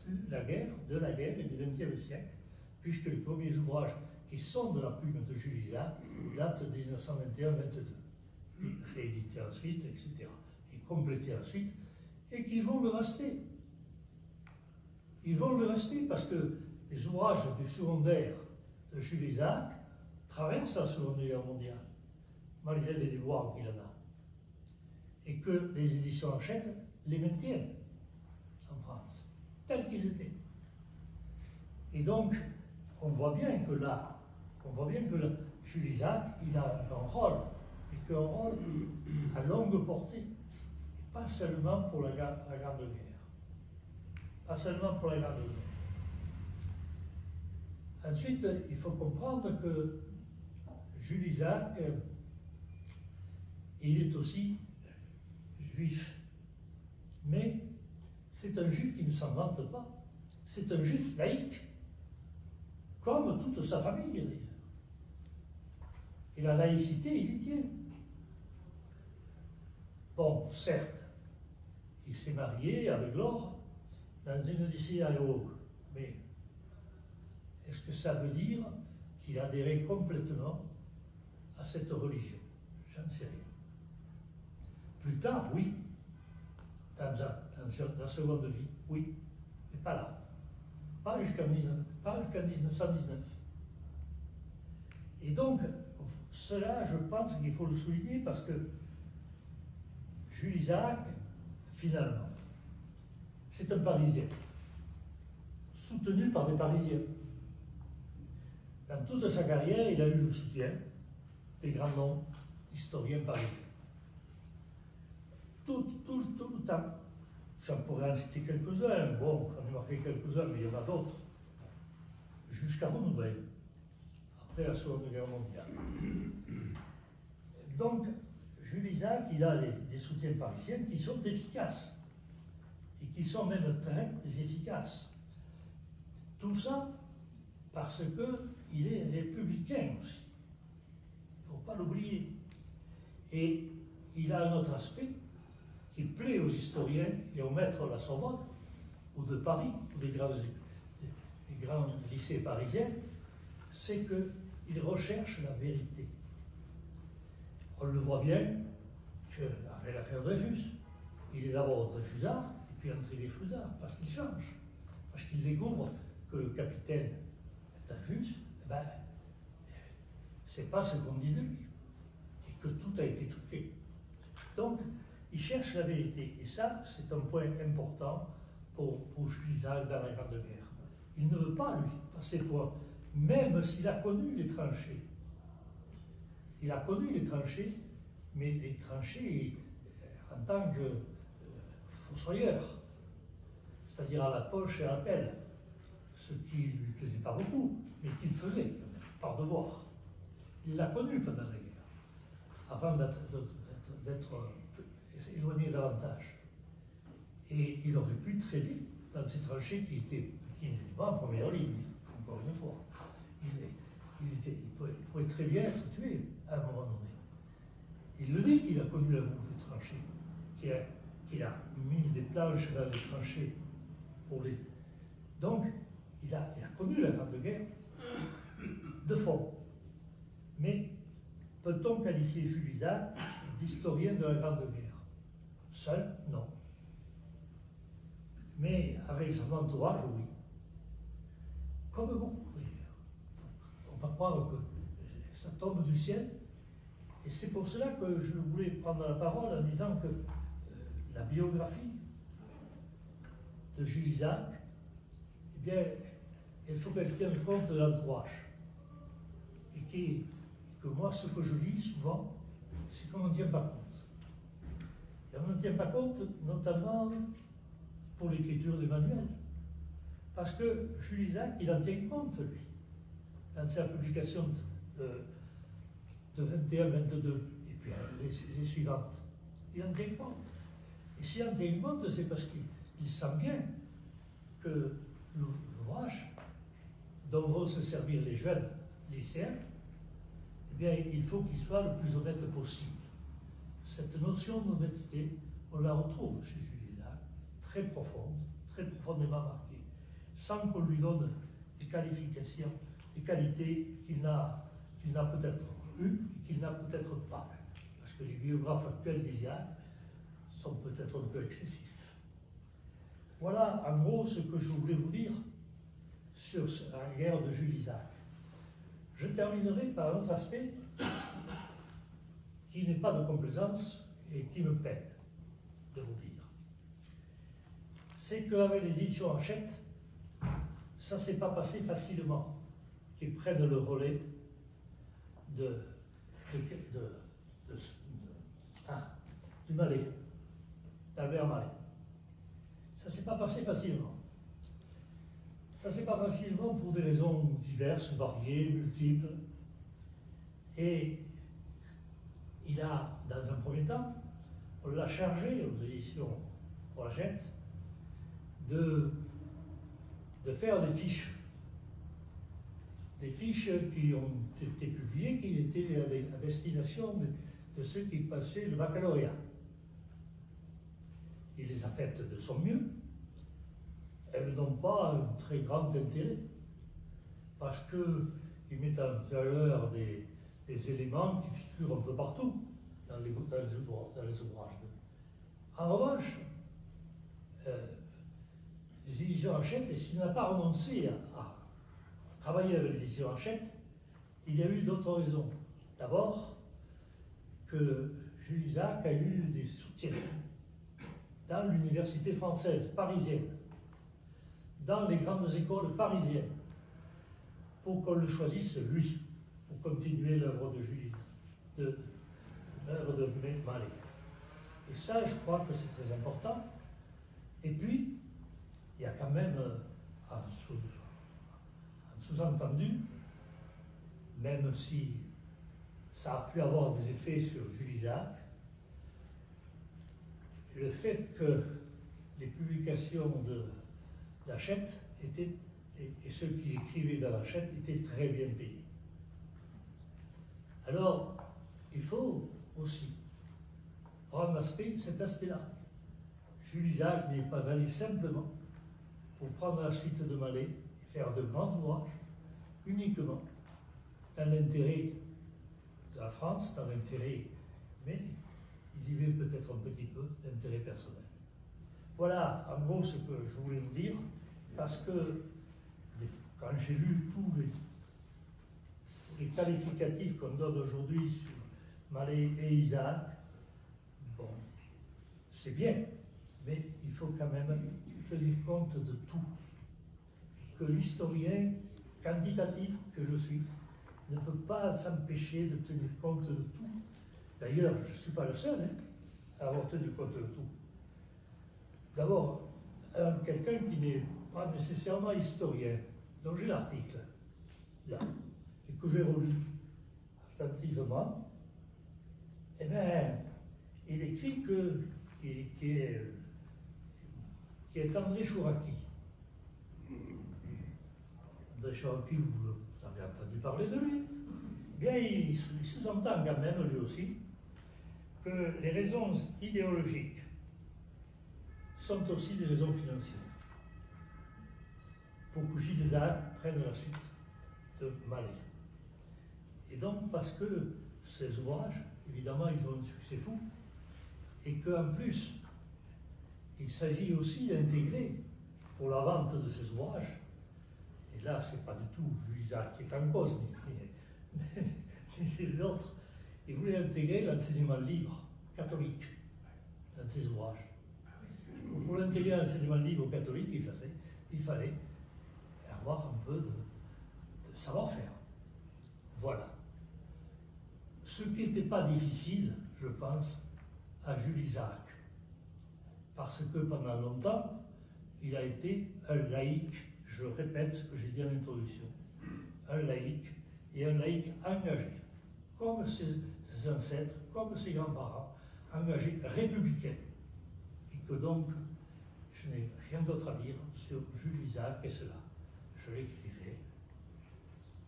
de la guerre et du 20e siècle, puisque les premiers ouvrages qui sont de la plume de Jules Isaac datent de 1921-22, puis réédités ensuite, etc., et complétés ensuite, et qui vont le rester. Ils vont le rester parce que les ouvrages du secondaire de Jules Isaac traversent la Seconde Guerre mondiale, malgré les déboires qu'il en a, et que les éditions Hachette les maintiennent en France, tels qu'ils étaient. Et donc, on voit bien que là, Jules Isaac, il a un rôle, et qu'un rôle à longue portée, et pas seulement pour la Grande Guerre. Pas seulement pour la Grande Guerre. Ensuite, il faut comprendre que Jules Isaac, il est aussi juif. Mais c'est un juif qui ne s'en vante pas. C'est un juif laïque, comme toute sa famille d'ailleurs. Et la laïcité, il y tient. Bon, certes, il s'est marié avec Laure dans une lycée à Hérault, mais est-ce que ça veut dire qu'il adhérait complètement à cette religion? J'en sais rien. Plus tard, oui, dans la seconde vie, oui, mais pas là. Pas jusqu'en 1919. Et donc, cela, je pense qu'il faut le souligner parce que Jules Isaac, finalement, c'est un Parisien, soutenu par des Parisiens. Dans toute sa carrière, il a eu le soutien des grands noms historiens parisiens. Tout le temps. J'en pourrais en citer quelques-uns, bon, j'en ai marqué quelques-uns, mais il y en a d'autres. Jusqu'à Renouvelle, après la Seconde Guerre mondiale. Donc, Jules Isaac, il a des soutiens parisiens qui sont efficaces, et qui sont même très efficaces. Tout ça parce qu'il est républicain aussi. Il ne faut pas l'oublier. Et il a un autre aspect qui plaît aux historiens et aux maîtres de la Sorbonne, ou de Paris, ou des grands lycées parisiens, c'est qu'ils recherchent la vérité. On le voit bien avec l'affaire Dreyfus. Il est d'abord Dreyfusard, et puis entre les Fusards, parce qu'il change. Parce qu'il découvre que le capitaine Dreyfus, c'est pas ce qu'on dit de lui, et que tout a été truqué. Donc, il cherche la vérité. Et ça, c'est un point important pour Jules Isaac dans la Grande Guerre. Il ne veut pas, lui, passer pour... Même s'il a connu les tranchées. Il a connu les tranchées, mais les tranchées en tant que fossoyeur, c'est-à-dire à la poche et à la pelle, ce qui ne lui plaisait pas beaucoup, mais qu'il faisait, par devoir. Il l'a connu pendant la guerre, avant d'être éloigné davantage. Et il aurait pu traîner dans ces tranchées qui n'étaient pas en première ligne, encore une fois. Il pourrait très bien être tué à un moment donné. Il le dit qu'il a connu l'amour des tranchées, qu'il a mis des planches dans les tranchées pour les... Donc, il a connu la Grande Guerre de fond. Mais peut-on qualifier Jules Isaac d'historien de la Grande Guerre? Seul, non. Mais avec son entourage, oui. Comme beaucoup, d'ailleurs. On va croire que ça tombe du ciel. Et c'est pour cela que je voulais prendre la parole en disant que la biographie de Jules Isaac, eh bien, il faut qu'elle tienne compte de l'entourage. Et que moi, ce que je lis souvent, c'est qu'on n'en tient pas compte. Et on n'en tient pas compte, notamment pour l'écriture des manuels. Parce que Jules Isaac, il en tient compte, lui, dans sa publication de 21-22, et puis les suivantes. Il en tient compte. Et s'il en tient compte, c'est parce qu'il sent bien que l'ouvrage dont vont se servir les jeunes lycéens, eh bien, il faut qu'il soit le plus honnête possible. Cette notion d'honnêteté, on la retrouve chez Jules Isaac, très profonde, très profondément marquée, sans qu'on lui donne des qualifications, des qualités qu'il n'a peut-être eues et qu'il n'a peut-être pas. Parce que les biographes actuels d'Isaac sont peut-être un peu excessifs. Voilà en gros ce que je voulais vous dire sur la guerre de Jules Isaac. Je terminerai par un autre aspect qui n'est pas de complaisance et qui me peine de vous dire. C'est qu'avec les éditions Hachette, ça ne s'est pas passé facilement qu'ils prennent le relais du Mallet, d'Albert Mallet. Ça ne s'est pas passé facilement. Ça ne s'est pas facilement pour des raisons diverses, variées, multiples. Et il a, dans un premier temps, on l'a chargé aux éditions Hachette de faire des fiches. Des fiches qui ont été publiées, qui étaient à destination de ceux qui passaient le baccalauréat. Il les a faites de son mieux. Elles n'ont pas un très grand intérêt, parce qu'ils mettent en valeur des éléments qui figurent un peu partout dans les ouvrages. En revanche, les éditions Hachette, et s'il n'a pas renoncé à travailler avec les éditions Hachette, il y a eu d'autres raisons. D'abord, que Jules Isaac a eu des soutiens dans l'université française, parisienne, dans les grandes écoles parisiennes, pour qu'on le choisisse lui, pour continuer l'œuvre de Jules, l'œuvre de Mallet. Et ça, je crois que c'est très important. Et puis, il y a quand même un sous-entendu, même si ça a pu avoir des effets sur Jules Isaac, le fait que les publications d'Hachette étaient, et ceux qui écrivaient dans Hachette étaient très bien payés. Alors, il faut aussi prendre cet aspect-là. Jules Isaac n'est pas allé simplement pour prendre la suite de Mallet et faire de grands ouvrages uniquement dans l'intérêt de la France, dans l'intérêt, mais il y avait peut-être un petit peu d'intérêt personnel. Voilà en gros ce que je voulais vous dire, parce que quand j'ai lu tous les qualificatifs qu'on donne aujourd'hui sur Mallet et Isaac, bon, c'est bien, mais il faut quand même tenir compte de tout. Que l'historien quantitatif que je suis ne peut pas s'empêcher de tenir compte de tout. D'ailleurs, je ne suis pas le seul à avoir tenu compte de tout. D'abord, quelqu'un qui n'est pas nécessairement historien, dont j'ai l'article, là, et que j'ai relu attentivement, eh bien, il écrit qui est André Chouraki. André Chouraki, vous avez entendu parler de lui. Bien, il sous-entend quand même, lui aussi, que les raisons idéologiques sont aussi des raisons financières. Pour que Gilles Isaac prenne la suite de Mallet. Et donc, parce que ces ouvrages, évidemment, ils ont un succès fou, et qu'en plus, il s'agit aussi d'intégrer, pour la vente de ces ouvrages, et là, c'est pas du tout Gilles Isaac qui est en cause, ni l'autre, il voulait intégrer l'enseignement libre, catholique, dans ses ouvrages. Pour l'intégrer à l'enseignement libre catholique, il fallait avoir un peu de savoir-faire. Voilà. Ce qui n'était pas difficile, je pense, à Jules Isaac. Parce que pendant longtemps, il a été un laïc, je répète ce que j'ai dit en introduction, un laïc et un laïc engagé, comme ses ancêtres, comme ses grands-parents, engagés républicains. Et que donc, je n'ai rien d'autre à dire sur Jules Isaac que cela. Je l'écrirai.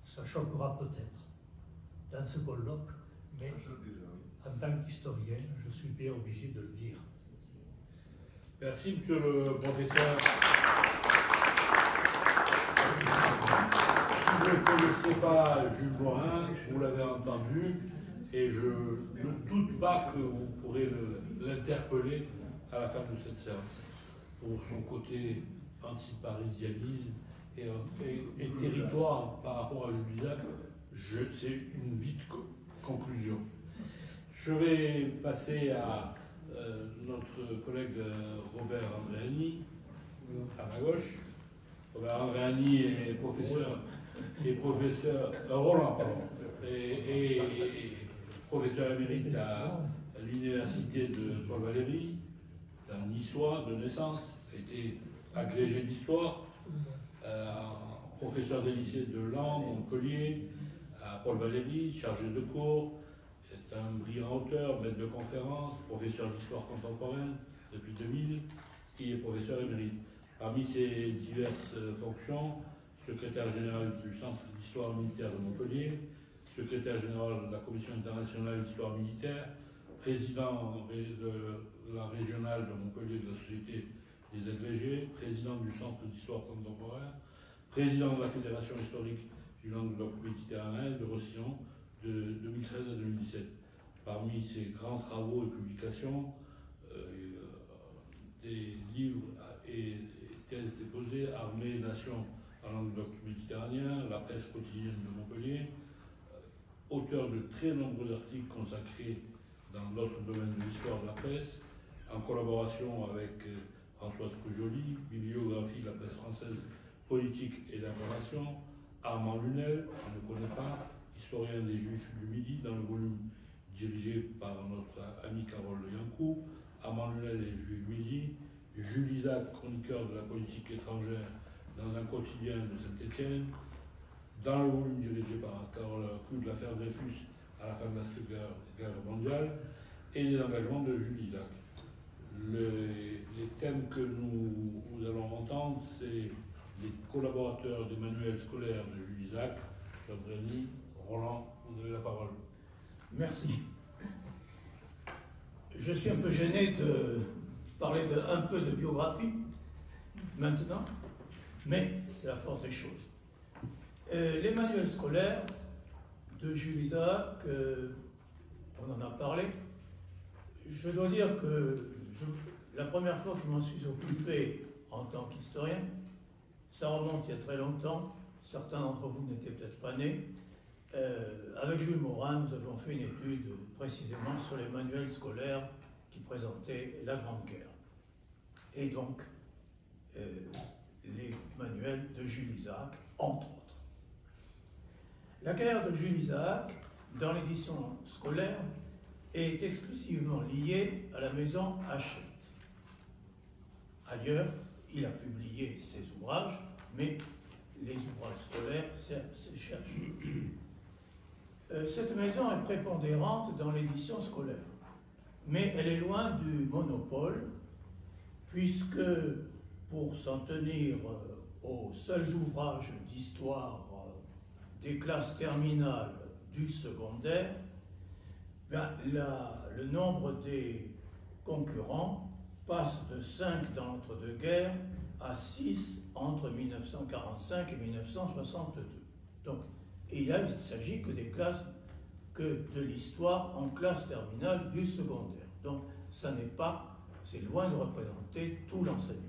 Ça choquera peut-être dans ce colloque, mais en tant qu'historien, je suis bien obligé de le dire. Merci, monsieur le professeur. Vous ne connaissez pas Jules Morin, vous l'avez entendu, et je ne doute pas que vous pourrez l'interpeller à la fin de cette séance pour son côté anti-parisianisme et territoire par rapport à Jules Isaac. C'est une vite conclusion. Je vais passer à notre collègue Robert Andréani, à ma gauche. Robert Andréani est professeur, Roland, pardon, et professeur émérite à l'université de Paul Valéry, un niçois de naissance, a été agrégé d'histoire, professeur des lycées de Laon, Montpellier, à Paul Valéry, chargé de cours, est un brillant auteur, maître de conférences, professeur d'histoire contemporaine depuis 2000, il est professeur émérite. Parmi ses diverses fonctions, secrétaire général du Centre d'histoire militaire de Montpellier, secrétaire général de la Commission internationale d'histoire militaire, président de la régionale de Montpellier de la Société des agrégés, président du Centre d'histoire contemporaine, président de la Fédération historique du Languedoc méditerranéen et de Roussillon de 2013 à 2017. Parmi ses grands travaux et publications, des livres et thèses déposées, Armée et Nation en Languedoc méditerranéen, la presse quotidienne de Montpellier, auteur de très nombreux articles consacrés dans d'autres domaines de l'histoire de la presse, en collaboration avec Françoise Pujoli, bibliographie de la presse française politique et d'information, Armand Lunel, je ne connais pas, historien des Juifs du Midi, dans le volume dirigé par notre ami Carole Yankou, Armand Lunel et les Juifs du Midi, Jules Isaac, chroniqueur de la politique étrangère dans un quotidien de Saint-Étienne, dans le volume dirigé par Carole Yankou de l'affaire Dreyfus à la fin de la Seconde Guerre mondiale, et les engagements de Jules Isaac. Les thèmes que nous allons entendre, c'est les collaborateurs des manuels scolaires de Jules Isaac. Andréani, Roland, vous avez la parole. Merci. Je suis un peu gêné de parler un peu de biographie maintenant, mais c'est la force des choses. Les manuels scolaires de Jules Isaac, on en a parlé. Je dois dire que la première fois que je m'en suis occupé en tant qu'historien, ça remonte il y a très longtemps, certains d'entre vous n'étaient peut-être pas nés. Avec Jules Morin, nous avons fait une étude précisément sur les manuels scolaires qui présentait la Grande Guerre. Et donc, les manuels de Jules Isaac, entre autres. La carrière de Jules Isaac, dans l'édition scolaire, est exclusivement liée à la maison Hachette. Ailleurs, il a publié ses ouvrages, mais les ouvrages scolaires, c'est chez Hachette. Cette maison est prépondérante dans l'édition scolaire, mais elle est loin du monopole, puisque pour s'en tenir aux seuls ouvrages d'histoire des classes terminales du secondaire, le nombre des concurrent passe de 5 dans l'entre-deux-guerres à 6 entre 1945 et 1962. Donc, il ne s'agit que des classes, que de l'histoire en classe terminale du secondaire. Donc, ça n'est pas, c'est loin de représenter tout l'enseignement.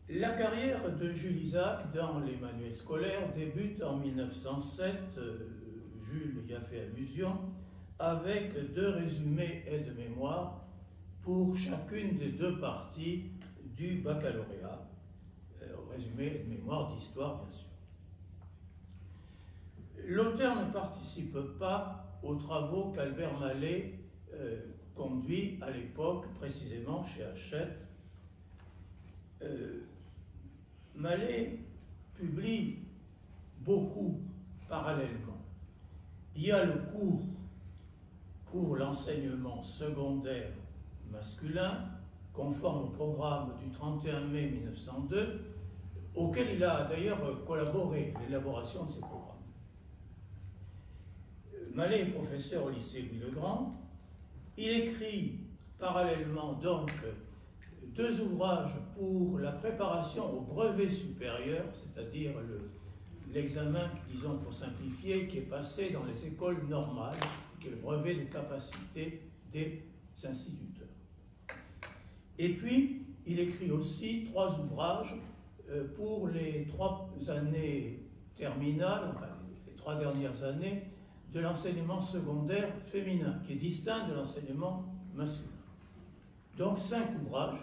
La carrière de Jules Isaac dans les manuels scolaires débute en 1907, Jules y a fait allusion, avec 2 résumés aide-mémoire pour chacune des 2 parties du baccalauréat, résumé aide-mémoire d'histoire bien sûr. L'auteur ne participe pas aux travaux qu'Albert Mallet conduit à l'époque, précisément chez Hachette. Mallet publie beaucoup parallèlement. Il y a le cours pour l'enseignement secondaire masculin, conforme au programme du 31 mai 1902, auquel il a d'ailleurs collaboré à l'élaboration de ces programmes. Mallet est professeur au lycée Louis-le-Grand. Il écrit parallèlement donc 2 ouvrages pour la préparation au brevet supérieur, c'est-à-dire l'examen, disons pour simplifier, qui est passé dans les écoles normales, qui est le brevet de capacité des instituteurs. Et puis, il écrit aussi 3 ouvrages pour les 3 années terminales, enfin les 3 dernières années, de l'enseignement secondaire féminin, qui est distinct de l'enseignement masculin. Donc 5 ouvrages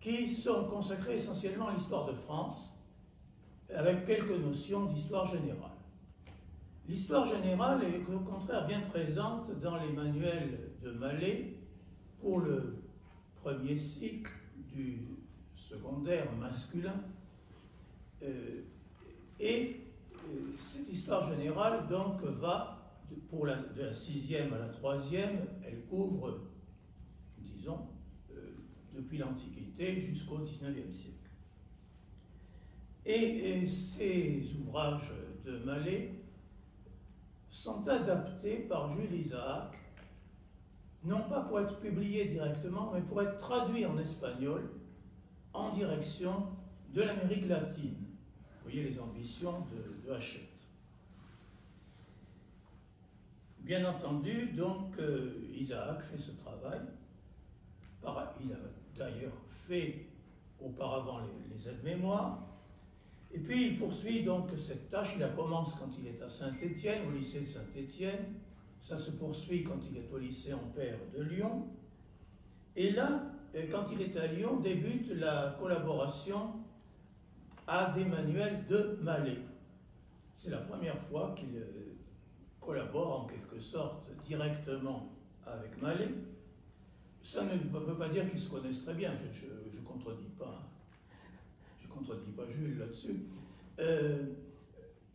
qui sont consacrés essentiellement à l'histoire de France, avec quelques notions d'histoire générale. L'histoire générale est au contraire bien présente dans les manuels de Mallet pour le premier cycle du secondaire masculin. Cette histoire générale donc va de la 6e à la 3e, elle couvre, disons, depuis l'Antiquité jusqu'au XIXe siècle. Et ces ouvrages de Mallet sont adaptés par Jules Isaac, non pas pour être publiés directement, mais pour être traduits en espagnol en direction de l'Amérique latine. Vous voyez les ambitions de Hachette. Bien entendu, donc, Isaac fait ce travail. Il a d'ailleurs fait auparavant les aides-mémoires. Et puis il poursuit donc cette tâche. Il la commence quand il est à Saint-Étienne, au lycée de Saint-Étienne. Ça se poursuit quand il est au lycée Ampère de Lyon. Et là, quand il est à Lyon, débute la collaboration à des manuels de Mallet. C'est la première fois qu'il collabore en quelque sorte directement avec Mallet. Ça ne veut pas dire qu'ils se connaissent très bien, je ne contredis pas Jules là-dessus.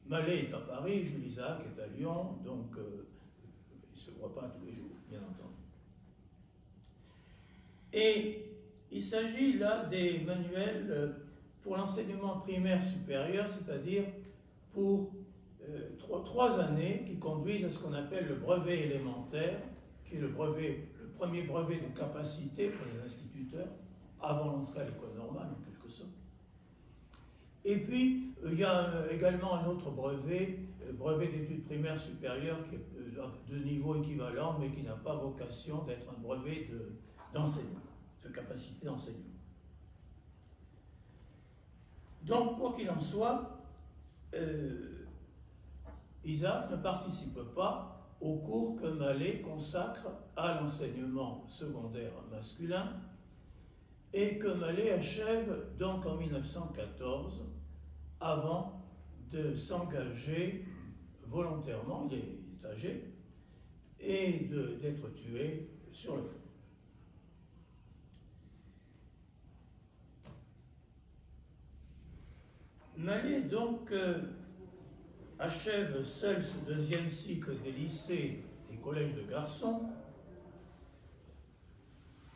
Mallet est à Paris, Jules Isaac est à Lyon, donc ils ne se voient pas tous les jours, bien entendu. Et il s'agit là des manuels pour l'enseignement primaire supérieur, c'est-à-dire pour 3 années qui conduisent à ce qu'on appelle le brevet élémentaire, qui est le premier brevet de capacité pour les instituteurs, avant l'entrée à l'école normale en quelque sorte. Et puis, il y a également un autre brevet, brevet d'études primaires supérieures, qui est de niveau équivalent, mais qui n'a pas vocation d'être un brevet d'enseignement, de capacité d'enseignement. Donc, quoi qu'il en soit, Isaac ne participe pas aux cours que Mallet consacre à l'enseignement secondaire masculin et que Mallet achève donc en 1914 avant de s'engager volontairement, il est âgé, et d'être tué sur le front. Mallet donc achève seul ce deuxième cycle des lycées et collèges de garçons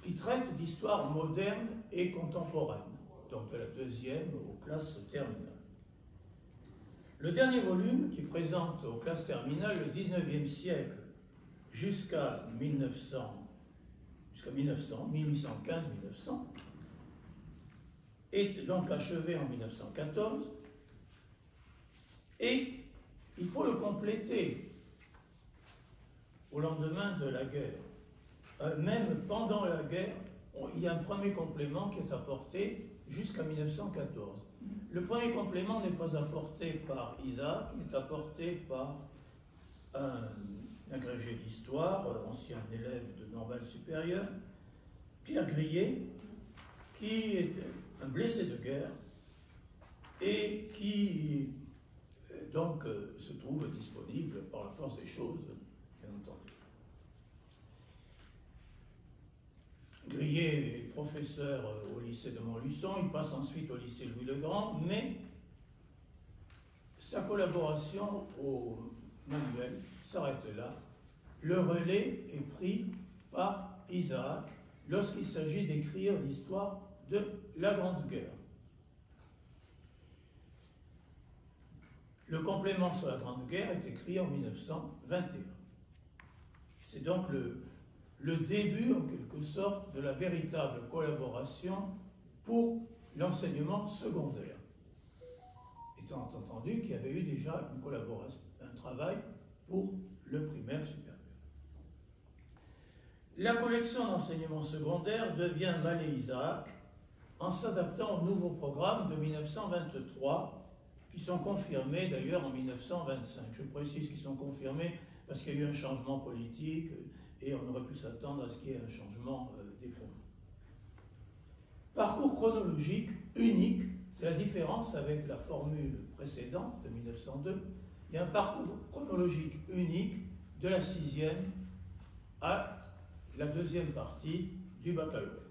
qui traite d'histoire moderne et contemporaine, donc de la deuxième aux classes terminales. Le dernier volume, qui présente aux classes terminales le 19e siècle jusqu'à 1815-1900, est donc achevé en 1914, et il faut le compléter au lendemain de la guerre. Même pendant la guerre, il y a un premier complément qui est apporté jusqu'à 1914. Le premier complément n'est pas apporté par Isaac, il est apporté par un agrégé d'histoire, ancien élève de Normale Supérieure, Pierre Grillet, qui est un blessé de guerre et qui donc se trouve disponible par la force des choses, bien entendu. Grillet est professeur au lycée de Montluçon, il passe ensuite au lycée Louis-le-Grand, mais sa collaboration au manuel s'arrête là. Le relais est pris par Isaac lorsqu'il s'agit d'écrire l'histoire de la Grande Guerre. Le complément sur la Grande Guerre est écrit en 1921. C'est donc le début, en quelque sorte, de la véritable collaboration pour l'enseignement secondaire. Étant entendu qu'il y avait eu déjà une collaboration, un travail pour le primaire supérieur. La collection d'enseignement secondaire devient Mallet-Isaac en s'adaptant au nouveau programme de 1923, qui sont confirmés d'ailleurs en 1925. Je précise qu'ils sont confirmés parce qu'il y a eu un changement politique et on aurait pu s'attendre à ce qu'il y ait un changement des programmes. Parcours chronologique unique, c'est la différence avec la formule précédente de 1902. Il y a un parcours chronologique unique de la 6e à la 2e partie du baccalauréat.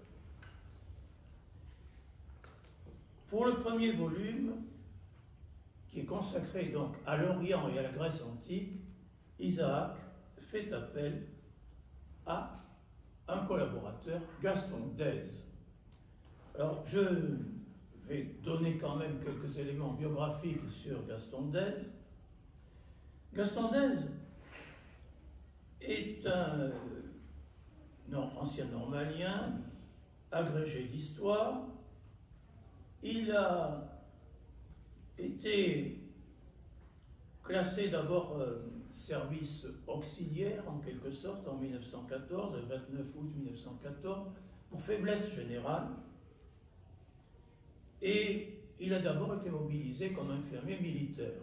Pour le premier volume, qui est consacré donc à l'Orient et à la Grèce antique, Isaac fait appel à un collaborateur, Gaston d'Èze. Alors, je vais donner quand même quelques éléments biographiques sur Gaston d'Èze. Gaston d'Èze est un ancien normalien, agrégé d'histoire. Il a été classé d'abord service auxiliaire, en quelque sorte, en 1914, le 29 août 1914, pour faiblesse générale. Et il a d'abord été mobilisé comme infirmier militaire.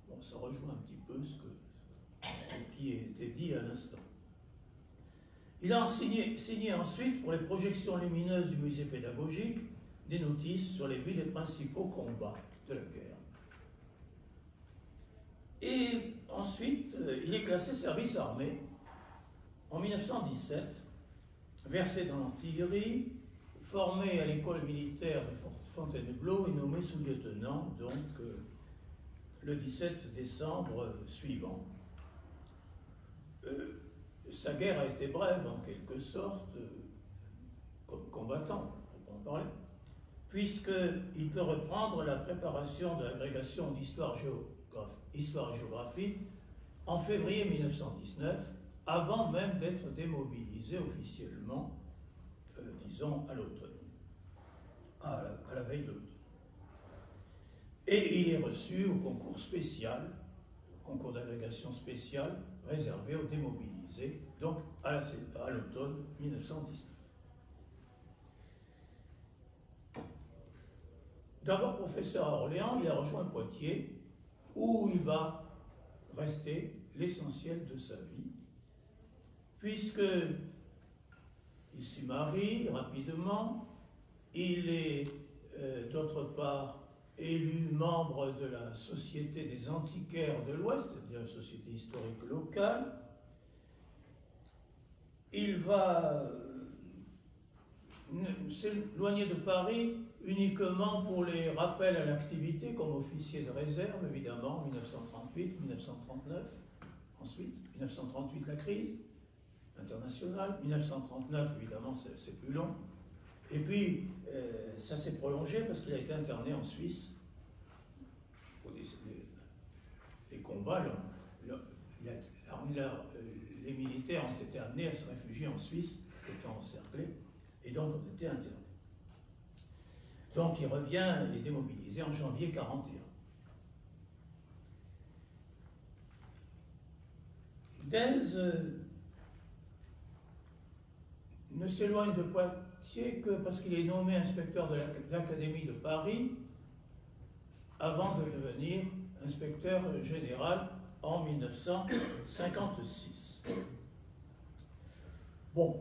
Bon, ça rejoint un petit peu ce qui a été dit à l'instant. Il a signé ensuite, pour les projections lumineuses du musée pédagogique, des notices sur les villes et principaux combats de la guerre. Et ensuite, il est classé service armé en 1917, versé dans l'artillerie, formé à l'école militaire de Fontainebleau et nommé sous-lieutenant, donc le 17 décembre suivant. Sa guerre a été brève, en quelque sorte, comme combattant, pour en parler, puisqu'il peut reprendre la préparation de l'agrégation d'histoire et géographie en février 1919, avant même d'être démobilisé officiellement, disons, à l'automne, à la veille de l'automne. Et il est reçu au concours spécial, au concours d'agrégation spécial, réservé aux démobilisés, donc à l'automne 1919. D'abord professeur à Orléans, il a rejoint Poitiers, où il va rester l'essentiel de sa vie, puisque il se marie rapidement, il est d'autre part élu membre de la Société des antiquaires de l'Ouest, c'est-à-dire une société historique locale. Il va s'éloigner de Paris uniquement pour les rappels à l'activité comme officier de réserve, évidemment, 1938, 1939, ensuite, 1938 la crise internationale, 1939 évidemment c'est plus long, et puis ça s'est prolongé parce qu'il a été interné en Suisse pour les combats, les militaires ont été amenés à se réfugier en Suisse, étant encerclés, et donc ont été internés. Donc il revient et est démobilisé en janvier 1941. Dèze ne s'éloigne de Poitiers que parce qu'il est nommé inspecteur de l'Académie de Paris avant de devenir inspecteur général en 1956. Bon,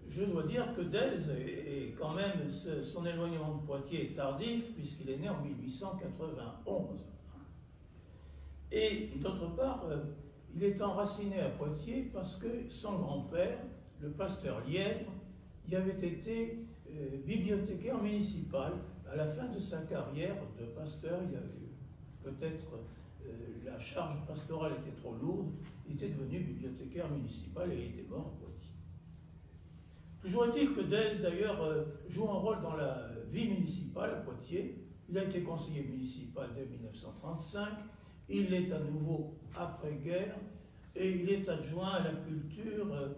je dois dire que Dèze est quand même, son éloignement de Poitiers est tardif puisqu'il est né en 1891. Et d'autre part, il est enraciné à Poitiers parce que son grand-père, le pasteur Lièvre, y avait été bibliothécaire municipal. À la fin de sa carrière de pasteur, il avait eu peut-être la charge pastorale était trop lourde, il était devenu bibliothécaire municipal et il était mort à Poitiers. Toujours est-il que Dèze, d'ailleurs, joue un rôle dans la vie municipale à Poitiers. Il a été conseiller municipal dès 1935, il l'est à nouveau après-guerre, et il est adjoint à la culture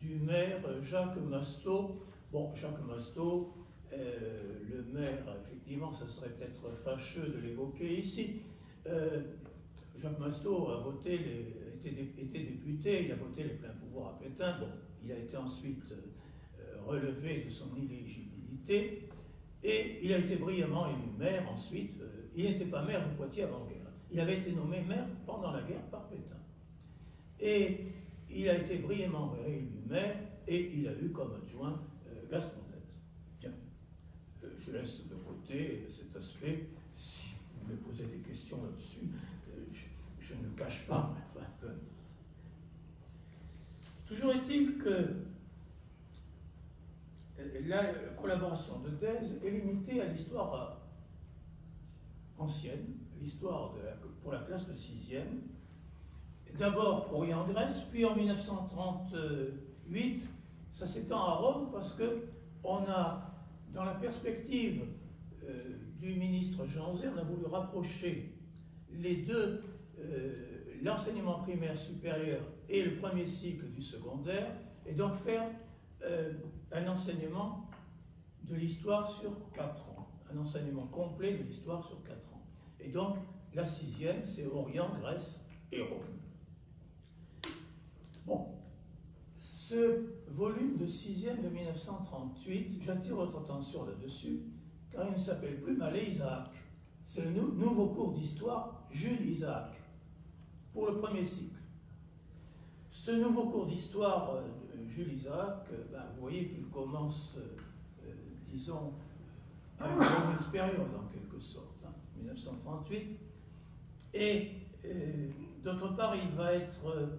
du maire Jacques Masteau. Bon, Jacques Masteau, le maire, effectivement, ça serait peut-être fâcheux de l'évoquer ici. Jacques Masteau a voté, était député, il a voté les pleins pouvoirs à Pétain. Bon, il a été ensuite relevé de son inéligibilité et il a été brillamment élu maire ensuite. Il n'était pas maire de Poitiers avant la guerre. Il avait été nommé maire pendant la guerre par Pétain. Et il a été brillamment élu maire et il a eu comme adjoint Gaston Dèze. Bien, je laisse de côté cet aspect. Si vous me posez des questions là-dessus, je ne le cache pas, mais enfin, peu importe. Toujours est-il que la collaboration de Dèze est limitée à l'histoire ancienne, l'histoire pour la classe de 6e. D'abord Orient-Grèce, puis en 1938, ça s'étend à Rome parce qu'on a, dans la perspective du ministre Jean Zay, on a voulu rapprocher les deux, l'enseignement primaire supérieur et le premier cycle du secondaire, et donc faire un enseignement de l'histoire sur 4 ans, un enseignement complet de l'histoire sur 4 ans. Et donc, la 6e, c'est Orient, Grèce et Rome. Bon, ce volume de 6e de 1938, j'attire votre attention là-dessus, car il ne s'appelle plus Mallet Isaac. C'est le nouveau cours d'histoire Jules Isaac, pour le premier cycle. Ce nouveau cours d'histoire Jules Isaac, vous voyez qu'il commence, disons, à une mauvaise période en quelque sorte, 1938, et d'autre part, il va être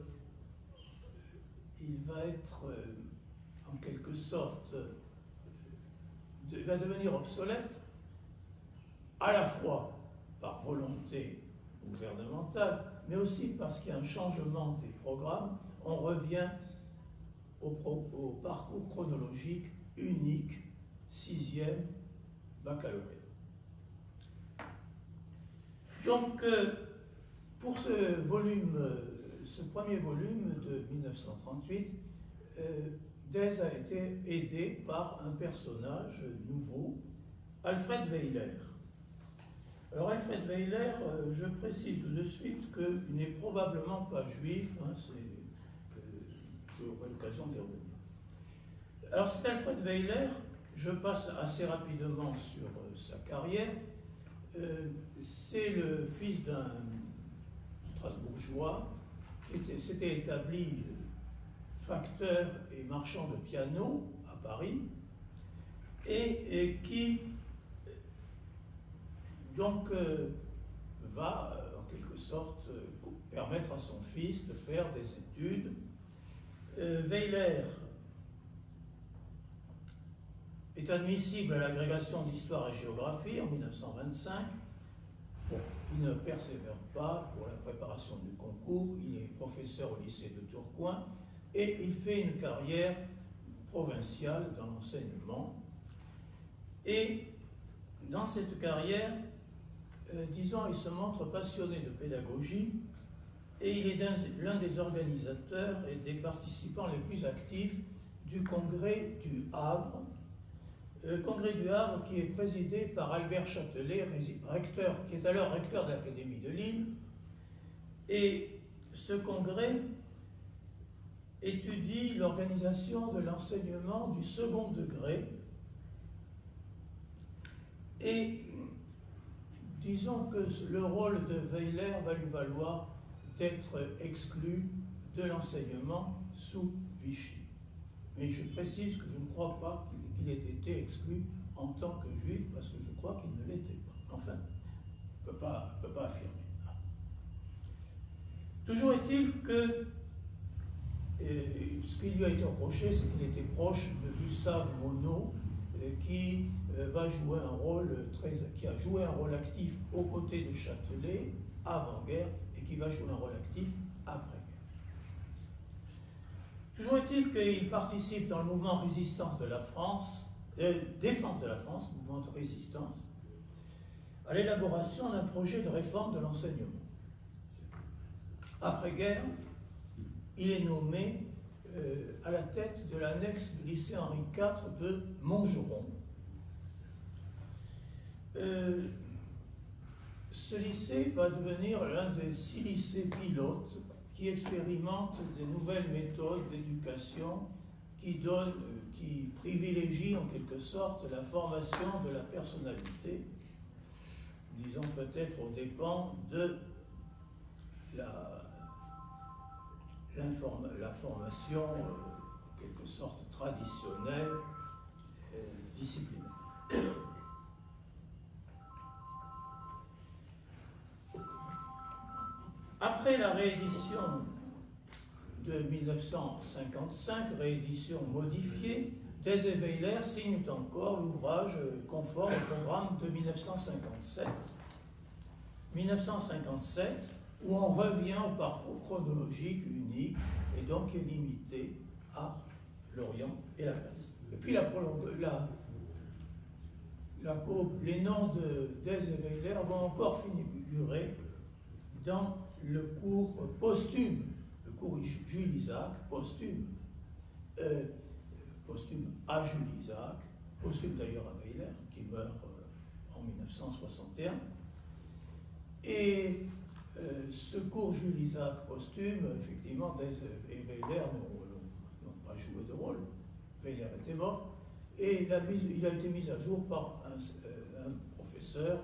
en quelque sorte, il va devenir obsolète, à la fois par volonté gouvernementale, mais aussi parce qu'il y a un changement des programmes. On revient au parcours chronologique unique, 6e baccalauréat. Donc, pour ce volume, ce premier volume de 1938, Dèze a été aidé par un personnage nouveau, Alfred Weiler. Alors Alfred Weiler, je précise tout de suite qu'il n'est probablement pas juif, j'aurai l'occasion d'y revenir. Alors cet Alfred Weiler, je passe assez rapidement sur sa carrière, c'est le fils d'un Strasbourgeois bourgeois qui s'était établi facteur et marchand de piano à Paris et qui donc va en quelque sorte permettre à son fils de faire des études. Weyler est admissible à l'agrégation d'histoire et géographie en 1925. Bon, il ne persévère pas pour la préparation du concours, il est professeur au lycée de Tourcoing et il fait une carrière provinciale dans l'enseignement. Et dans cette carrière, disons, il se montre passionné de pédagogie et il est l'un des organisateurs et des participants les plus actifs du congrès du Havre. Congrès du Havre qui est présidé par Albert Châtelet, recteur, qui est alors recteur de l'Académie de Lille. Et ce congrès étudie l'organisation de l'enseignement du second degré. Et disons que le rôle de Weyler va lui valoir d'être exclu de l'enseignement sous Vichy. Mais je précise que je ne crois pas qu'il ait été exclu en tant que juif, parce que je crois qu'il ne l'était pas. Enfin, on ne peut pas affirmer. Toujours est-il que ce qui lui a été reproché, c'est qu'il était proche de Gustave Monod, qui va jouer un rôle qui a joué un rôle actif aux côtés de Châtelet avant-guerre et qui va jouer un rôle actif après-guerre. Toujours est-il qu'il participe dans le mouvement résistance de la France, défense de la France, mouvement de résistance, à l'élaboration d'un projet de réforme de l'enseignement. Après-guerre, il est nommé à la tête de l'annexe du lycée Henri IV de Montgeron. Ce lycée va devenir l'un des 6 lycées pilotes qui expérimentent des nouvelles méthodes d'éducation qui privilégient en quelque sorte la formation de la personnalité, disons peut-être aux dépens de la formation en quelque sorte traditionnelle, disciplinaire. Après la réédition de 1955, réédition modifiée, Thèse et Weyler signent encore l'ouvrage conforme au programme de 1957. 1957, où on revient au parcours chronologique unique et donc qui est limité à l'Orient et la Grèce. Et puis les noms de Thèse et Weyler vont encore figurer dans le cours posthume, le cours Jules Isaac, posthume à Jules Isaac, posthume d'ailleurs à Weyler, qui meurt en 1961. Et ce cours Jules Isaac posthume, effectivement, Thèse et Weyler n'ont pas joué de rôle. Weyler était mort, et il a été mis à jour par un professeur,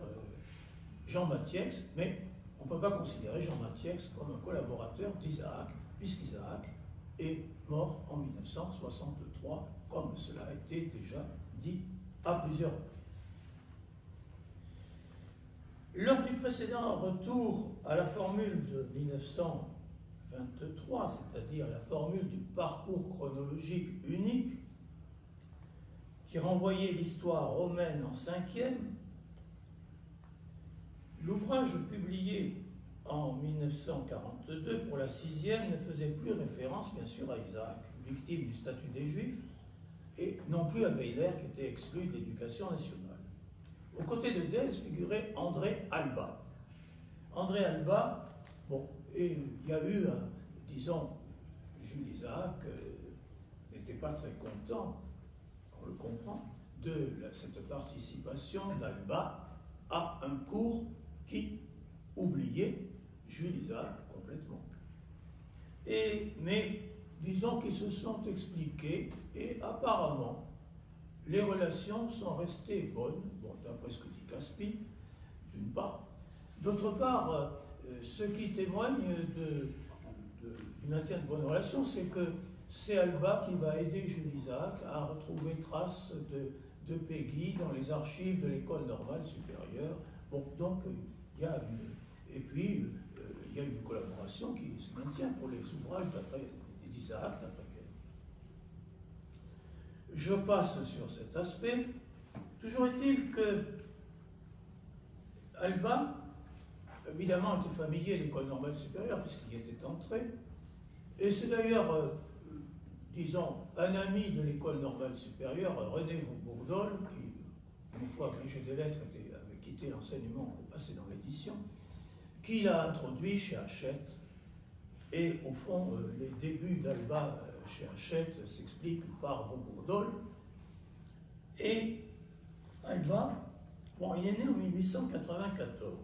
Jean Mathieix, mais on ne peut pas considérer Jean Mathieix comme un collaborateur d'Isaac, puisqu'Isaac est mort en 1963, comme cela a été déjà dit à plusieurs reprises. Lors du précédent retour à la formule de 1923, c'est-à-dire la formule du parcours chronologique unique, qui renvoyait l'histoire romaine en 5e, l'ouvrage publié en 1942 pour la 6e ne faisait plus référence, bien sûr, à Isaac, victime du statut des Juifs, et non plus à Weyler, qui était exclu de l'éducation nationale. Aux côtés de Thèse figurait André Alba. André Alba, bon, et il y a eu, disons, Jules Isaac n'était pas très content, on le comprend, de cette participation d'Alba à un cours qui oubliait Jules Isaac complètement. Mais disons qu'ils se sont expliqués et apparemment les relations sont restées bonnes, bon, d'après ce que dit Caspi, d'une part. D'autre part, ce qui témoigne du maintien de bonnes relations, c'est que c'est Alba qui va aider Jules Isaac à retrouver trace de Peggy dans les archives de l'école normale supérieure. Bon, donc il y a il y a une collaboration qui se maintient pour les ouvrages d'Isaac d'après-guerre. Je passe sur cet aspect. Toujours est-il que Alba, évidemment, était familier de l'école normale supérieure puisqu'il y était entré. Et c'est d'ailleurs, disons, un ami de l'école normale supérieure, René Bourdol, qui, une fois agrégé des lettres, avait quitté l'enseignement pour passer dans l'édition, qui l'a introduit chez Hachette. Et au fond, les débuts d'Alba chez Hachette s'expliquent par Bourdol. Et Alba, bon, il est né en 1894.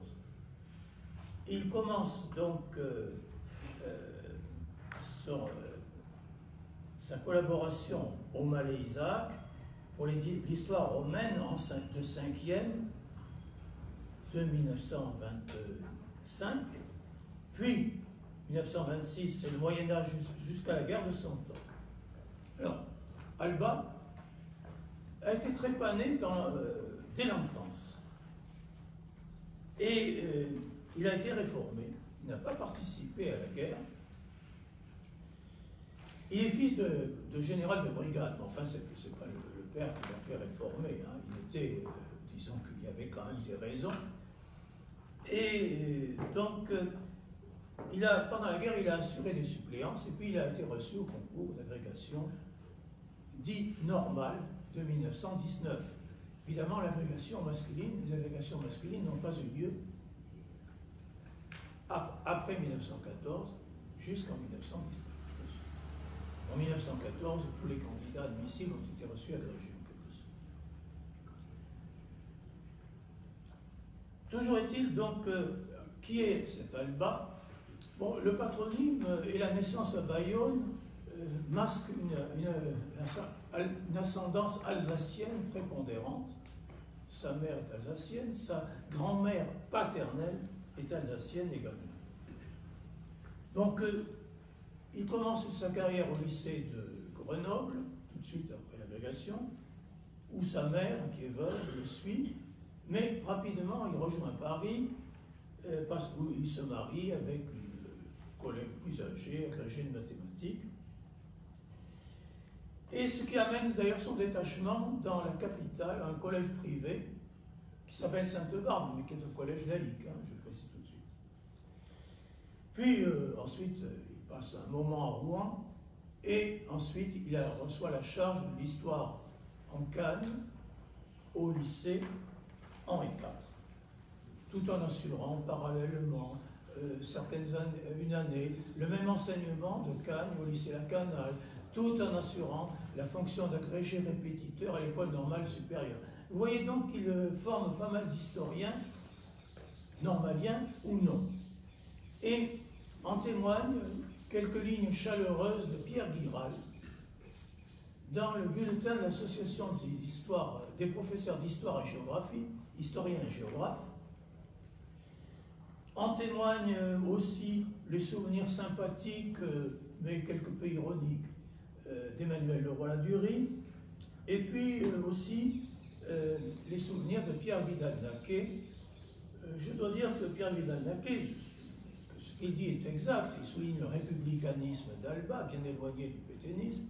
Il commence donc sa collaboration au Malais Isaac pour l'histoire romaine de 5e de 1925, puis 1926, c'est le Moyen-Âge jusqu'à la guerre de 100 ans. Alors, Alba a été trépané dès l'enfance. Et il a été réformé. Il n'a pas participé à la guerre. Il est fils de général de brigade. Mais enfin, c'est pas le père qui l'a fait réformer. Hein. Il était, disons qu'il y avait quand même des raisons. Et donc, pendant la guerre, il a assuré des suppléances et puis il a été reçu au concours d'agrégation dit normal de 1919. Évidemment, l'agrégation masculine, les agrégations masculines n'ont pas eu lieu après 1914 jusqu'en 1919. En 1914, tous les candidats admissibles ont été reçus agrégés en quelque sorte. Toujours est-il donc, qui est cet Alba? Bon, le patronyme et la naissance à Bayonne masquent une ascendance alsacienne prépondérante. Sa mère est alsacienne, sa grand-mère paternelle est alsacienne également. Donc, il commence sa carrière au lycée de Grenoble, tout de suite après l'agrégation, où sa mère, qui est veuve, le suit, mais rapidement il rejoint Paris, parce qu'il se marie avec une collègue plus âgée, agrégée de mathématiques. Et ce qui amène d'ailleurs son détachement dans la capitale, un collège privé, qui s'appelle Sainte-Barbe, mais qui est un collège laïque, hein, je précise tout de suite. Puis ensuite, il passe un moment à Rouen, et ensuite il reçoit la charge de l'histoire en Cannes, au lycée Henri IV, tout en assurant parallèlement une année le même enseignement de Cannes au lycée La Canale, tout en assurant la fonction d'agrégé répétiteur à l'école normale supérieure. Vous voyez donc qu'il forme pas mal d'historiens, normaliens ou non. Et en témoignent quelques lignes chaleureuses de Pierre Guiral dans le bulletin de l'association des professeurs d'histoire et géographie, historiens et géographes. En témoignent aussi les souvenirs sympathiques, mais quelque peu ironiques, d'Emmanuel Leroy-Ladurie, et puis aussi les souvenirs de Pierre Vidal-Naquet. Je dois dire que Pierre Vidal-Naquet, ce qu'il dit est exact, il souligne le républicanisme d'Alba, bien éloigné du pétainisme,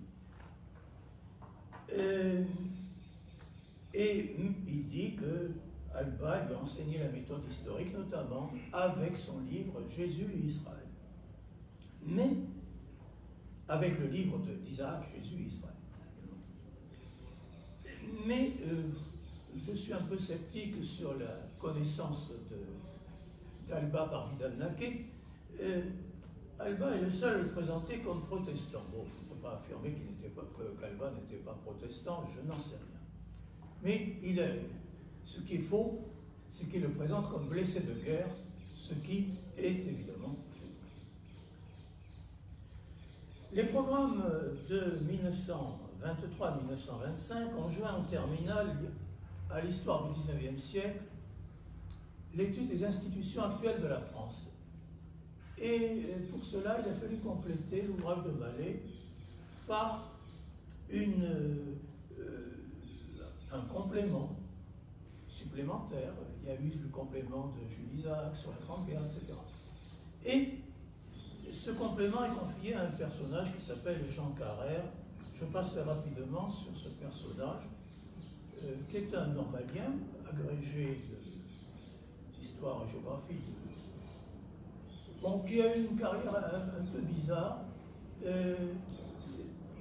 et il dit que Alba lui a enseigné la méthode historique, notamment avec son livre Jésus et Israël. Mais avec le livre d'Isaac, Jésus et Israël. Mais je suis un peu sceptique sur la connaissance d'Alba par Vidal-Naquet. Alba est le seul présenté comme protestant. Bon, je ne peux pas affirmer qu'Alba n'était pas protestant, je n'en sais rien. Mais ce qui est faux, c'est qu'il le présente comme blessé de guerre, ce qui est évidemment faux. Les programmes de 1923 à 1925 ont joint en terminale à l'histoire du XIXe siècle l'étude des institutions actuelles de la France. Et pour cela, il a fallu compléter l'ouvrage de Mallet par un complément supplémentaire. Il y a eu le complément de Jules Isaac sur la Grande Guerre, etc. Et ce complément est confié à un personnage qui s'appelle Jean Carrère. Je passerai rapidement sur ce personnage, qui est un normalien, agrégé d'histoire et géographie, bon, qui a eu une carrière un peu bizarre.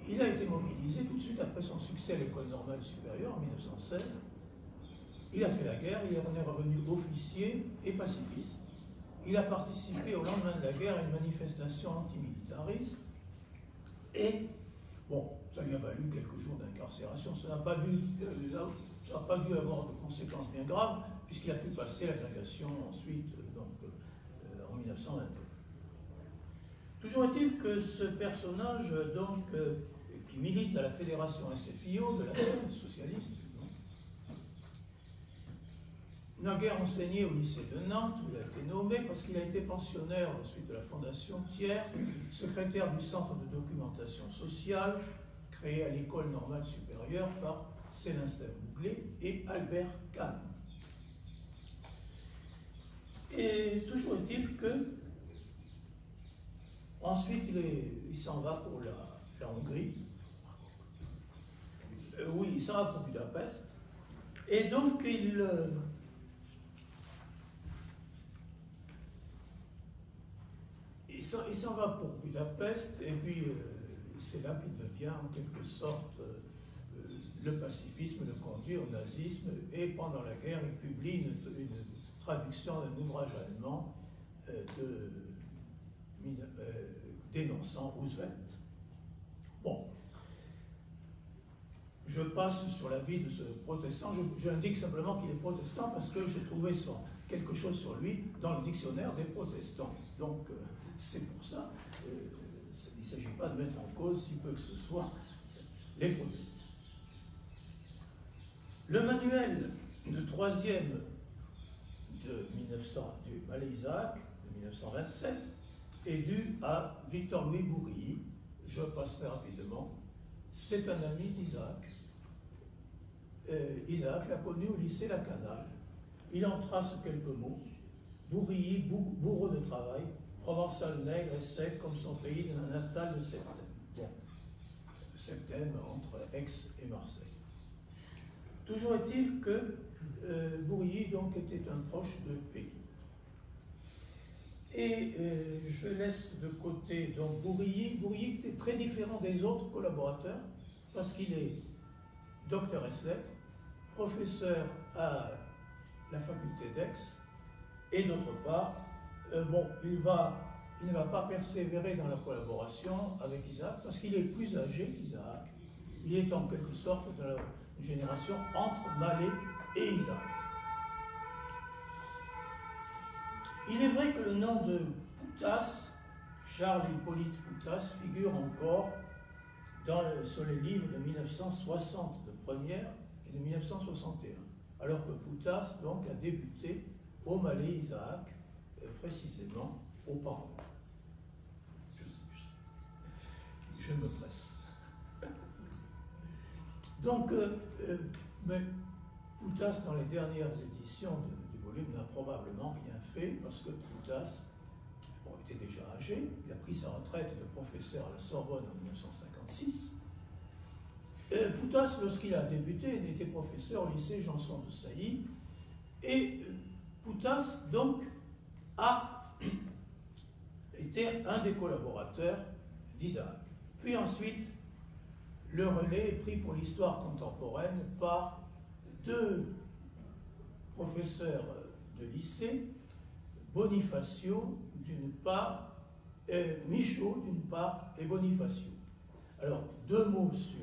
Il a été mobilisé tout de suite après son succès à l'École normale supérieure en 1916. Il a fait la guerre, il en est revenu officier et pacifiste. Il a participé au lendemain de la guerre à une manifestation antimilitariste. Et, bon, ça lui a valu quelques jours d'incarcération. Ça n'a pas dû avoir de conséquences bien graves, puisqu'il a pu passer l'agrégation ensuite, en 1921. Toujours est-il que ce personnage, donc, qui milite à la Fédération SFIO de la scène socialiste, n'a guère enseigné au lycée de Nantes, où il a été nommé parce qu'il a été pensionnaire ensuite de la Fondation Thiers, secrétaire du Centre de documentation sociale, créé à l'École normale supérieure par Célestin Bouglet et Albert Kahn. Et toujours est-il que ensuite il s'en va pour la Hongrie. Oui, il s'en va pour Budapest. Et donc il s'en va pour Budapest, et puis c'est là qu'il devient en quelque sorte le pacifisme, le conduit au nazisme, et pendant la guerre, il publie une traduction d'un ouvrage allemand dénonçant Roosevelt. Bon, je passe sur la vie de ce protestant, j'indique simplement qu'il est protestant parce que j'ai trouvé quelque chose sur lui dans le dictionnaire des protestants. Donc, c'est pour ça, il ne s'agit pas de mettre en cause, si peu que ce soit, les protestants. Le manuel de troisième du Mallet Isaac, de 1927, est dû à Victor-Louis Bourrilly. Je passerai rapidement. C'est un ami d'Isaac. Isaac l'a connu au lycée La Canale. Il en trace quelques mots. Bourrilly, bourreau de travail, provençal nègre et sec comme son pays de la natale de Septème. Bon, Septème entre Aix et Marseille. Toujours est-il que Bourrilly donc était un proche de Péguy. Et je laisse de côté donc Bourrilly. Bourrilly était très différent des autres collaborateurs parce qu'il est docteur ès lettres, professeur à la faculté d'Aix, et d'autre part, bon, il ne va pas persévérer dans la collaboration avec Isaac parce qu'il est plus âgé qu'Isaac. Il est en quelque sorte de la génération entre Mallet et Isaac. Il est vrai que le nom de Poutas, Charles-Hippolyte Poutas, figure encore sur les livres de 1960 de première et de 1961, alors que Poutas donc a débuté au Mallet Isaac, précisément au Parlement. Je me presse. Donc, mais Poutas, dans les dernières éditions du volume, n'a probablement rien fait parce que Poutas était déjà âgé. Il a pris sa retraite de professeur à la Sorbonne en 1956. Poutas, lorsqu'il a débuté, il était professeur au lycée Janson de Sailly. Et Poutas, donc, a été un des collaborateurs d'Isaac. Puis ensuite, le relais est pris pour l'histoire contemporaine par deux professeurs de lycée, Bonifacio d'une part, Michaud d'une part, et Bonifacio. Alors, deux mots sur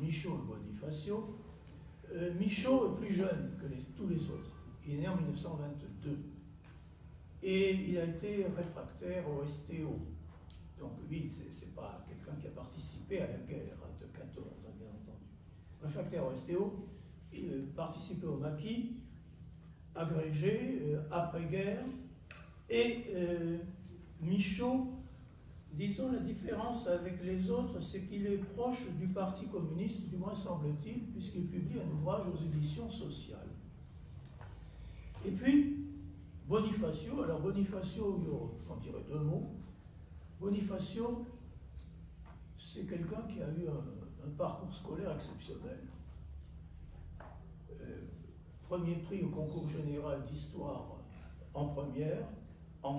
Michaud et Bonifacio. Michaud est plus jeune que tous les autres. Il est né en 1922. Et il a été réfractaire au STO. Donc lui, ce n'est pas quelqu'un qui a participé à la guerre de 14, bien entendu. Réfractaire au STO, il participait au maquis, agrégé, après-guerre, et Michaud, disons la différence avec les autres, c'est qu'il est proche du Parti communiste, du moins semble-t-il, puisqu'il publie un ouvrage aux éditions sociales. Et puis, Bonifacio, alors Bonifacio, j'en dirais deux mots. Bonifacio, c'est quelqu'un qui a eu un parcours scolaire exceptionnel. Premier prix au concours général d'histoire en première, en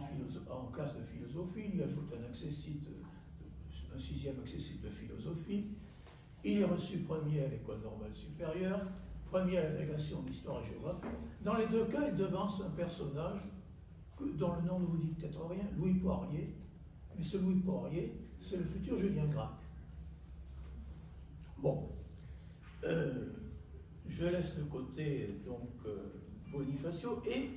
classe de philosophie, il y ajoute un sixième accessible de philosophie. Il est reçu premier à l'école normale supérieure, premier à l'agrégation d'histoire et géographie. Dans les deux cas, il devance un personnage dont le nom ne vous dit peut-être rien, Louis Poirier. Mais ce Louis Poirier, c'est le futur Julien Gracq. Bon, je laisse de côté donc Bonifacio et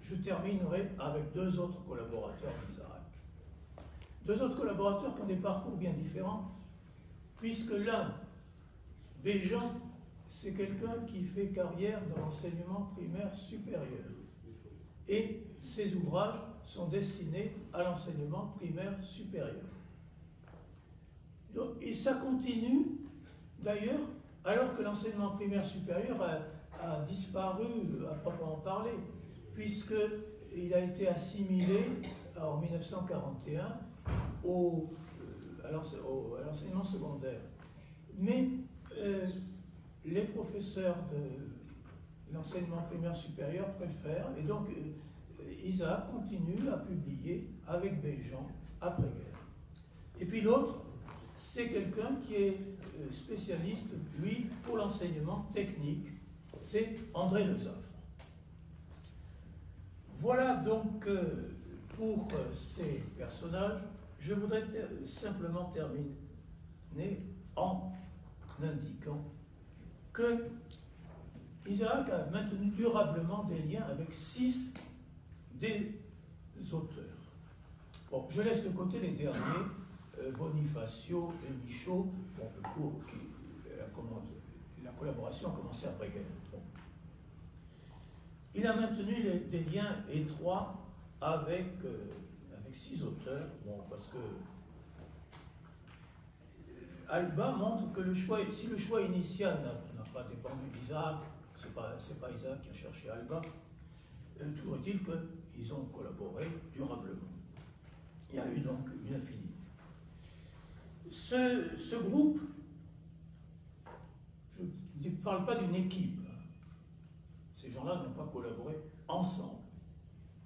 je terminerai avec deux autres collaborateurs d'Isaac. Deux autres collaborateurs qui ont des parcours bien différents, puisque l'un, Béjean, c'est quelqu'un qui fait carrière dans l'enseignement primaire supérieur. Et ses ouvrages sont destinés à l'enseignement primaire supérieur. Donc, et ça continue, d'ailleurs, alors que l'enseignement primaire supérieur a disparu à proprement parler, puisqu'il a été assimilé en 1941 à l'enseignement secondaire. Mais les professeurs de l'enseignement primaire supérieur préfèrent, et donc Isaac continue à publier avec Béjean après-guerre. Et puis l'autre, c'est quelqu'un qui est spécialiste, lui, pour l'enseignement technique, c'est André Lesaffre. Voilà donc pour ces personnages. Je voudrais simplement terminer en indiquant que Isaac a maintenu durablement des liens avec 6 des auteurs. Bon, je laisse de côté les derniers, Bonifacio et Michaud, bon, la collaboration a commencé après-guerre. Bon. Il a maintenu des liens étroits avec 6 auteurs, bon, parce que Alba montre que si le choix initial n'a pas dépendu d'Isaac, c'est pas Isaac qui a cherché Alba, toujours est-il qu'ils ont collaboré durablement. Il y a eu donc une affinité. Ce groupe, je ne parle pas d'une équipe. Ces gens-là n'ont pas collaboré ensemble.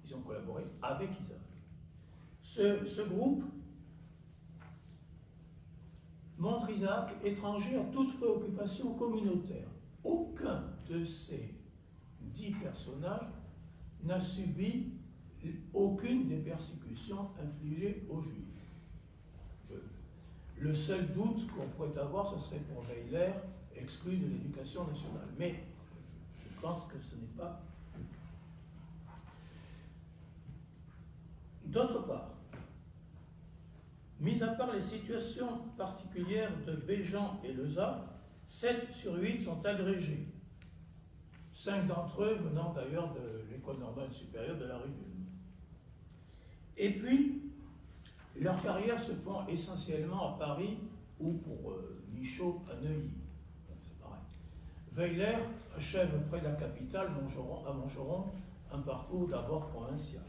Ils ont collaboré avec Isaac. Ce groupe montre Isaac étranger à toute préoccupation communautaire. Aucun de ces 10 personnages n'a subi aucune des persécutions infligées aux Juifs. Le seul doute qu'on pourrait avoir, ce serait pour Weiler, exclu de l'éducation nationale. Mais je pense que ce n'est pas le cas. D'autre part, mis à part les situations particulières de Béjean et Lesaffre, 7 sur 8 sont agrégés. 5 d'entre eux venant d'ailleurs de l'école normale supérieure de la rue d'Ulm. Et puis, leurs carrières se font essentiellement à Paris ou pour Michaud à Neuilly. C'est pareil. Weiler achève près de la capitale, à Montgeron, un parcours d'abord provincial.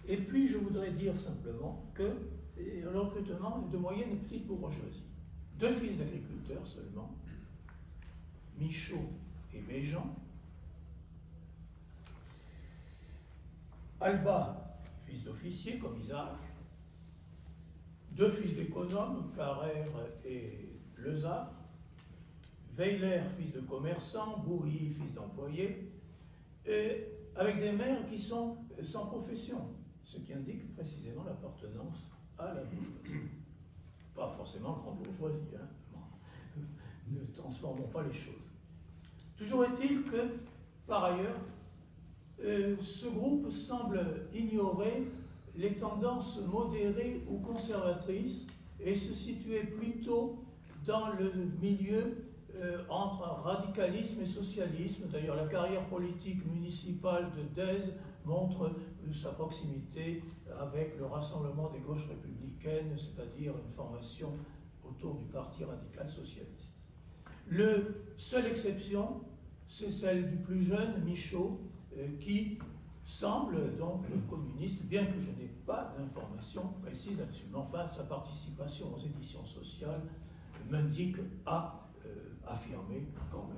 Et puis, je voudrais dire simplement que le recrutement est de moyenne et petite bourgeoisie. 2 fils d'agriculteurs seulement, Michaud et Béjean. Alba, fils d'officier comme Isaac. 2 fils d'économes, Carrère et Lesaffre. Weiler, fils de commerçant, Bourry, fils d'employé, avec des mères qui sont sans profession, ce qui indique précisément l'appartenance à la bourgeoisie. Pas forcément grande bourgeoisie, hein. Ne transformons pas les choses. Toujours est-il que, par ailleurs, ce groupe semble ignorer les tendances modérées ou conservatrices et se situer plutôt dans le milieu entre radicalisme et socialisme. D'ailleurs, la carrière politique municipale de Dèze montre de sa proximité avec le Rassemblement des gauches républicaines, c'est-à-dire une formation autour du Parti radical socialiste. La seule exception, c'est celle du plus jeune, Michaud, qui semble donc communiste, bien que je n'ai pas d'informations précises là-dessus. Mais enfin, sa participation aux éditions sociales m'indique à affirmer quand même.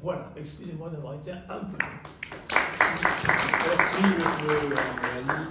Voilà, excusez-moi d'avoir été un peu... Merci, M. Andréani.